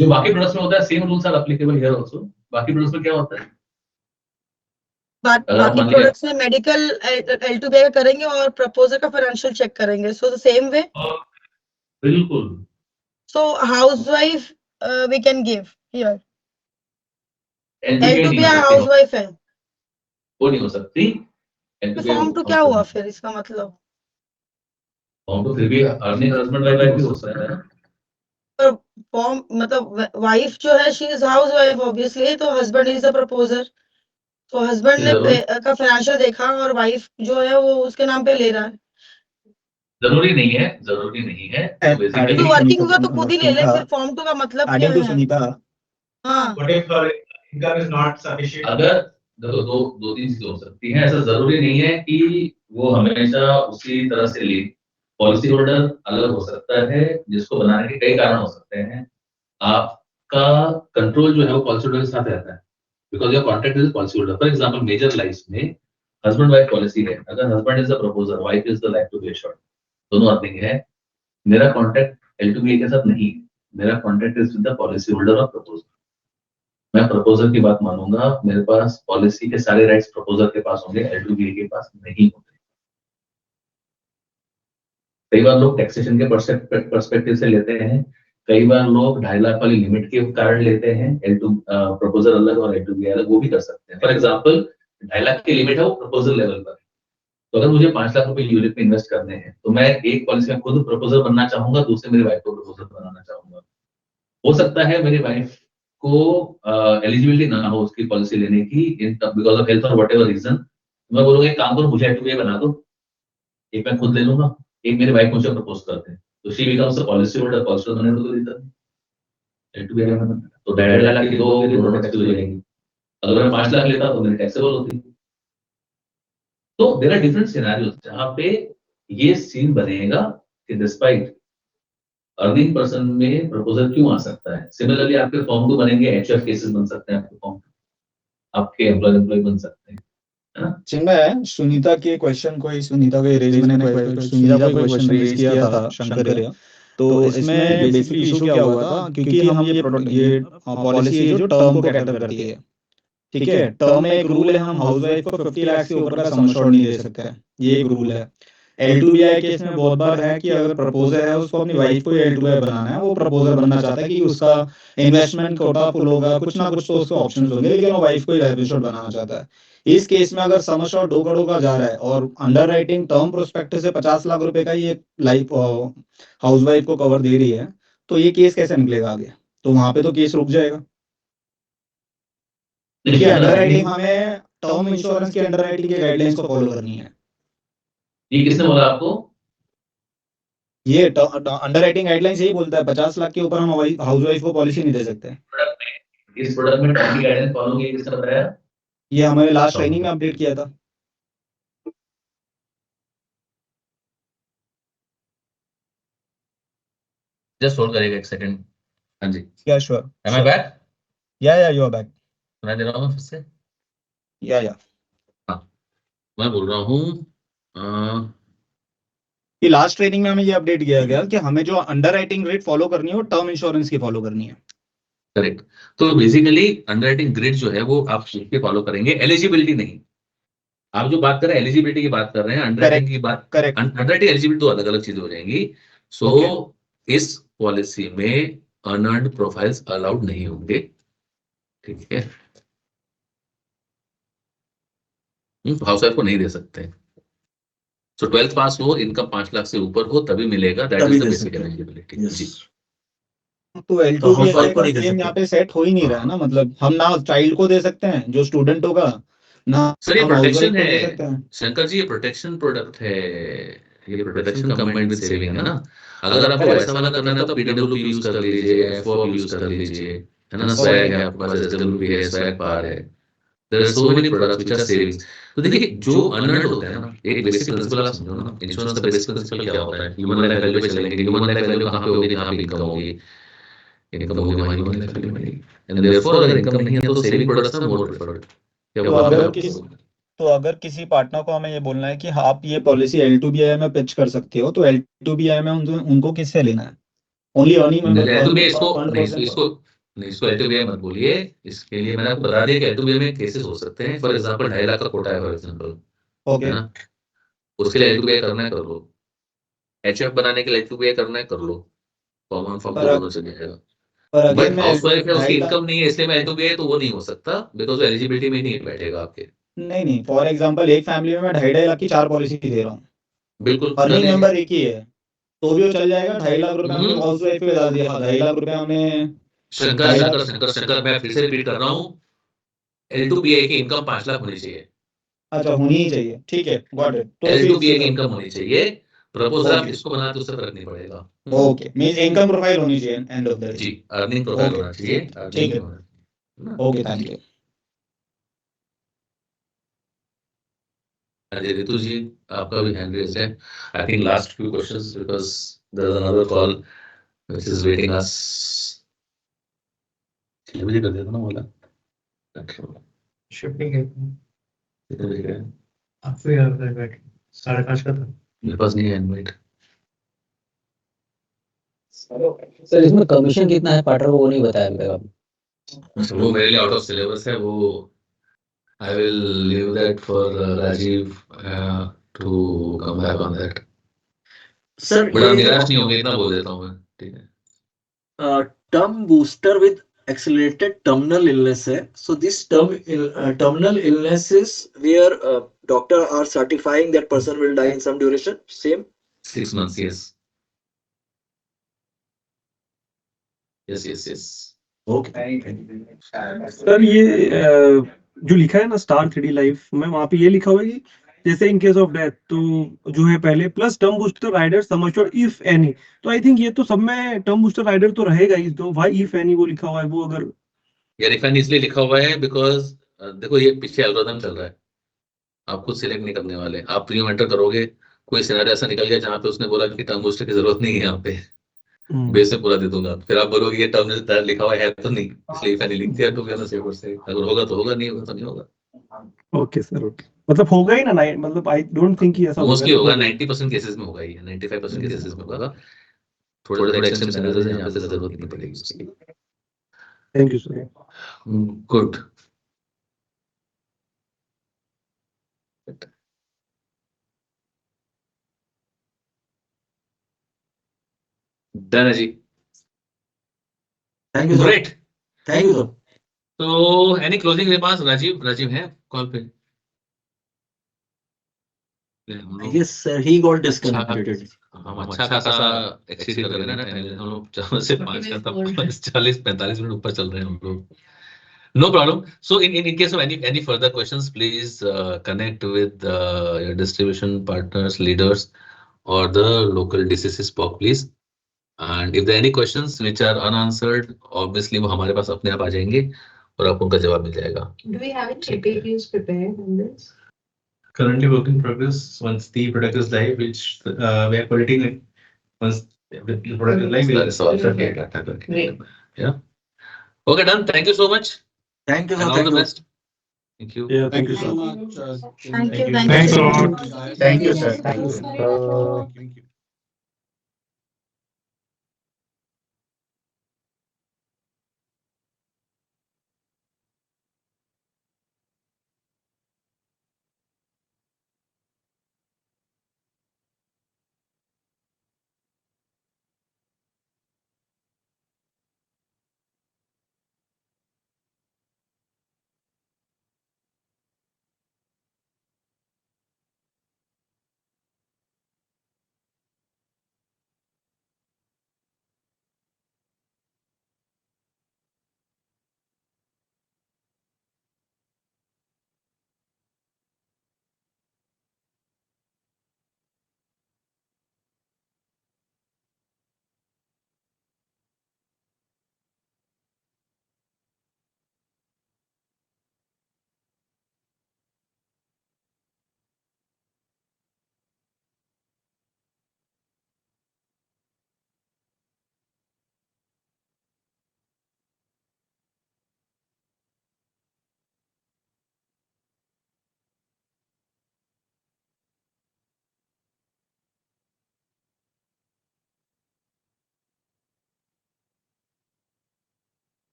जो बाकी प्रोडक्ट्स में होता है, same rules are applicable here also. बाकी प्रोडक्ट्स में क्या होता है? अगर आप बाकी मान लीजिए प्रोडक्ट्स में मेडिकल L2BI का करेंगे और प्रपोजर का फाइनेंशियल चेक करेंगे, सो द सेम वे. बिल्कुल So housewife we can give here. L2BI नहीं हो L2BI सकती, हाउसवाइफ है, वो नहीं हो सकती। तो L2BI फॉर्म टू क्या housewife हुआ नहीं। फिर इसका मतलब? फॉर्म तो फिर भी अर्निंग हस्बैंड वाइफ भी हो सकता है ना। पर फॉर्म मतलब वाइफ जो है शी इज हाउसवाइफ ऑब्वियसली, तो हस्बैंड इज द प्रपोजर, तो हस्बैंड ने का फाइनेंशियल देखा और वाइफ जो है वो उसके नाम पे ले रहा है. जरूरी नहीं है, जरूरी नहीं है। तो तो बेसिकली वर्किंग होगा तो खुद ही ले ले, फिर फॉर्म टू का मतलब क्या Adding to है? Sunita, हाँ, what if her income is not sufficient? अगर देखो दो तीन चीजें हो सकती हैं। ऐसा जरूरी नहीं है कि वो हमेशा उसी तरह से ले। पॉलिसी होल्डर अलग हो सकता है, जिसको बनाने के कई कारण हो सकते हैं। आपका कंट्रोल जो है वो पॉलिसी होल्डर के साथ रहता है, because your contract is policy holder. For example major life में हस्बैंड वाइफ पॉलिसी है। अगर husband is the proposer, wife is the life to be assured, दोनों अर्निंग है। मेरा कॉन्ट्रैक्ट L2BI के साथ नहीं है, मेरा contract is with the policy holder of proposer. मैं प्रपोजर की बात मानूंगा, मेरे पास पॉलिसी के सारे राइट्स प्रपोजर के पास होंगे, L2BI के पास नहीं होते। कई बार लोग टैक्सेशन के पर्सपेक्टिव से लेते हैं, कई बार लोग 2.5 लाख वाली लिमिट के कारण लेते हैं। प्रपोजर अलग और L2BI अलग, वो भी कर सकते हैं। फॉर एग्जाम्पल 2.5 लाख की लिमिट है, वो प्रपोजल लेवल पर। तो अगर मुझे 5 लाख रुपए यूनिट में इन्वेस्ट करने हैं, तो मैं एक पॉलिसी में खुद प्रपोजल बनना चाहूंगा, दूसरे मेरी वाइफ को प्रपोजल बनाना चाहूंगा। हो सकता है मेरी वाइफ को एलिजिबिलिटी ना हो उसकी पॉलिसी लेने की, बिकॉज ऑफ हेल्थ और व्हाटएवर रीजन। मैं बोलूंगा एक काम करो, मुझे L2BI बना दो, एक मैं खुद ले लूंगा, एक मेरी वाइफ मुझे प्रपोज करते हैं, तो she becomes the policy holder. Policy holder बने तो कोई दिक्कत नहीं। L2BI में तो 2.5 लाख की दो होगी, दोनों टैक्स हो जाएंगी। अगर मैं 5 लाख लेता तो मेरी टैक्सेबल होती। तो देयर आर डिफरेंट सिनेरियोस जहां पे ये सीन बनेगा कि डिस्पाइट अर्निंग पर्सन में प्रपोजल क्यों आ सकता है। सिमिलरली आपके फॉर्म 2 बनेंगे, HF केसेस बन सकते हैं आपके फॉर्म, आपके एम्प्लॉय बन सकते हैं, है ना। चिन्मय, सुनीता के क्वेश्चन को ही सुनीता को सुनीता को क्वेश्चन रेज किया था शंकर। तो इसमें बेसिकली इशू क्या हुआ था, क्योंकि हम ये पॉलिसी है जो टर्म को कैटर करती है, ठीक है। टर्म में एक रूल है, हम हाउसवाइफ को 50 लाख से ऊपर का सम एश्योर्ड नहीं दे सकते हैं, ये एक रूल है। L2BI केस में बहुत बार है कि अगर प्रपोजर है उसको अपनी वाइफ को L2BI बनाना है, वो प्रपोजर बनना चाहता है कि उसका इन्वेस्टमेंट कोटा फुल होगा, कुछ ना कुछ तो उसके ऑप्शंस होंगे, लेकिन वो वाइफ को लाइफ एश्योर्ड बनाना चाहता है। इस केस में अगर सम एश्योर्ड 2 करोड़ का जा रहा है और अंडर राइटिंग टर्म प्रोस्पेक्टिव से 50 लाख रुपए का ये लाइफ हाउसवाइफ को कवर दे रही है, तो ये केस कैसे निकलेगा आगे? तो वहां पे तो केस रुक जाएगा। देखिए, अंडर राइटिंग हमें टर्म इंश्योरेंस की अंडर राइटिंग के गाइडलाइंस को फॉलो करनी है। ये किसने बोला आपको? ये अंडर राइटिंग गाइडलाइंस यही बोलता है 50 लाख के ऊपर हम हाउसवाइफ को पॉलिसी नहीं दे सकते। इस प्रोडक्ट में टर्म की गाइडेंस फॉलो की किसने बताया? ये हमें लास्ट ट्रेनिंग में अपडेट किया था। जस्ट होल्ड करिएगा एक सेकंड। हाँ जी, या श्योर। एम आई बैक? या यू आर बैक। सुनाई दे रहा हूँ फिर से? या हाँ, मैं बोल रहा हूँ ये लास्ट ट्रेनिंग में हमें ये अपडेट किया गया कि हमें जो अंडर राइटिंग रेट फॉलो करनी है वो टर्म इंश्योरेंस की फॉलो करनी है। करेक्ट। तो बेसिकली अंडरराइटिंग ग्रिड जो है वो आप उसके फॉलो करेंगे, एलिजिबिलिटी नहीं। आप जो बात कर रहे हैं एलिजिबिलिटी की बात कर रहे हैं, अंडरराइटिंग की बात। करेक्ट। अंडरराइटिंग एलिजिबिलिटी तो अलग अलग चीजें हो जाएंगी। सो इस पॉलिसी में अनअर्न्ड प्रोफाइल्स अलाउड नहीं होंगे, ठीक है। हाउसवाइफ को नहीं दे सकते। सो 12th पास हो, इनकम 5 लाख से ऊपर हो तभी मिलेगा। That is the basic eligibility जी। तो L2BI का क्लेम यहाँ पे सेट हो ही नहीं रहा है ना, मतलब हम ना चाइल्ड को दे सकते हैं जो स्टूडेंट होगा, ना सर ये हम प्रोटेक्शन हाउसवाइफ को दे है सकते हैं। शंकर जी, ये प्रोटेक्शन प्रोडक्ट है, ये प्रोटेक्शन कंबाइंड विद सेविंग है ना। अगर आपको वैसा वाला करना है तो PWP यूज कर लीजिए, FOB यूज कर लीजिए, है ना। स्वैग है आपके पास, SWP है, स्वैग पार है। There are so many products which are savings. तो देखिए जो अनअर्न्ड होता है ना, एक बेसिक प्रिंसिपल आप समझो ना, इंश्योरेंस का बेसिक प्रिंसिपल क्या होता है? ह्यूमन लाइफ वैल्यू पे चलेंगे। ह्यूमन लाइफ वैल्यू कहाँ पे होगी? जहाँ पे इनकम होगी, इनकम होगी वहाँ ह्यूमन लाइफ वैल्यू बढ़ेगी। एंड देयरफॉर अगर इनकम नहीं है तो saving products are more preferred. तो अगर किसी पार्टनर को हमें ये बोलना है कि आप ये पॉलिसी L2BI में पिच कर सकते हो, तो L2BI में उनको किससे लेना है? ओनली अर्निंग L2BI इसको नहीं, इसको L2BI मत बोलिए, इसके लिए मैंने आपको बता दिया कि L2BI में केसेस हो सकते हैं। फॉर एग्जांपल 2.5 लाख का कोटा है फॉर एग्जांपल, ओके है ना, उसके लिए L2BI करना है कर लो, HF बनाने के लिए L2BI करना है कर लो, कॉमन फॉर्म तो दोनों चल जाएगा। पर अगर बट मैं हाउसवाइफ है, उसकी 2.5 लाख इनकम नहीं है, इसलिए मैं L2BI तो वो नहीं हो सकता, बिकॉज वो एलिजिबिलिटी में नहीं बैठेगा आपके। नहीं नहीं, फॉर एग्जांपल एक फैमिली में मैं 2.5 लाख की 4 पॉलिसी दे रहा हूँ, बिल्कुल कर अर्निंग लीजिए। मेंबर एक ही है, तो भी वो चल जाएगा। 2.5 लाख रुपए हमने हम्म। हाउस वाइफ पे बता दिया, 2.5 लाख रुपए हमने शंकर 2.5 शंकर लाख। शंकर शंकर मैं फिर से रिपीट कर रहा हूँ, L2BI की इनकम 5 लाख होनी चाहिए। अच्छा, होनी ही चाहिए, ठीक है, गॉट इट। तो L2BI की फिर इनकम होनी चाहिए, प्रपोजल आप ओके किसको बनाते हो उससे फर्क नहीं पड़ेगा। ओके, मींस इनकम प्रोफाइल होनी चाहिए एंड ऑफ द डे। जी, अर्निंग प्रोफाइल ओके होना चाहिए, ठीक अर्निंग है, होना चाहिए ना। Okay, thank you. Ajay Ritu ji, आपका भी हैंड रेज्ड है। I think last few questions because there is another call which is waiting us. 6 बजे कर देता ना वाला। शिफ्टिंग है, कितने बजे का है? आपको याद है बैठ 5:30 का था। मेरे पास नहीं है इनवाइट। सर इसमें कमीशन कितना है पार्टनर को वो नहीं बताया मेरे को। वो मेरे लिए आउट ऑफ सिलेबस है, वो I will leave that for Rajiv to come back on that. Sir but आप ये निराश नहीं होंगे, इतना बोल देता हूँ मैं, ठीक है। Term booster with accelerated terminal illness है, so this terminal illness is where doctor are certifying that person will die in some duration, same 6 months, yes. Yes, yes, yes. okay। Sir ये जो लिखा है ना स्टार 3D लाइफ में, वहाँ पे ये लिखा हुआ है कि जैसे इन केस ऑफ डेथ तो जो है पहले plus term booster rider sum assured if any, तो आई थिंक ये तो सब में टर्म बूस्टर राइडर तो रहेगा ही, तो भाई इफ एनी वो लिखा हुआ है, वो अगर ये रिफाइन इसलिए लिखा हुआ है बिकॉज देखो ये पीछे एल्गोरिथम चल रहा है, आप खुद सिलेक्ट नहीं करने वाले। आप प्रीमियम एंटर करोगे, कोई सिनेरियो ऐसा निकल गया जहाँ पे उसने बोला कि टर्म बूस्टर की जरूरत नहीं है, यहाँ पे बेस से पूरा दे दूंगा, फिर आप बोलोगे ये टर्म लिखा हुआ है तो नहीं, इसलिए इफ एनी लिख दिया तो कहना सेफ से, अगर होगा तो होगा, नहीं होगा तो नहीं होगा। ओके सर, ओके, मतलब होगा ही ना, मतलब आई डोंट थिंक कि ऐसा मोस्टली होगा। होगा, 90% केसेस में होगा, ये 95% केसेस में होगा। थोड़े थोड़े एक्सट्रीम सिनेरियोज हैं जहाँ पे जरूरत नहीं पड़ेगी उसकी। Thank you sir. Good. Done है जी, thank you sir. Great, thank you sir. तो any closing remarks? Rajeev, Rajeev है कॉल पे? Yes sir, he got disconnected। हम अच्छा खासा एक्सीड कर रहे हैं ना टाइम, हम लोग 4 से 5 का तब 40-45 मिनट ऊपर चल रहे हैं हम लोग। No problem. So in case of any further questions, please connect with your distribution partners, leaders, or the local DCC SPOC, please. And if there are any questions which are unanswered, obviously वो हमारे पास अपने आप आ जाएंगे और आपको उनका जवाब मिल जाएगा। Do we have any FAQs prepared on this? Currently work in progress. Once the product is live, which we are qualifying it. Once the product is live, we'll That's all. Great. Yeah. Okay, done. Thank you so much. Thank you And sir, all thank the you। best. Thank you. Yeah, Thank thank you you so sir। much. Thank you, Thanks thank a you. lot. Thank you, sir. Thank you.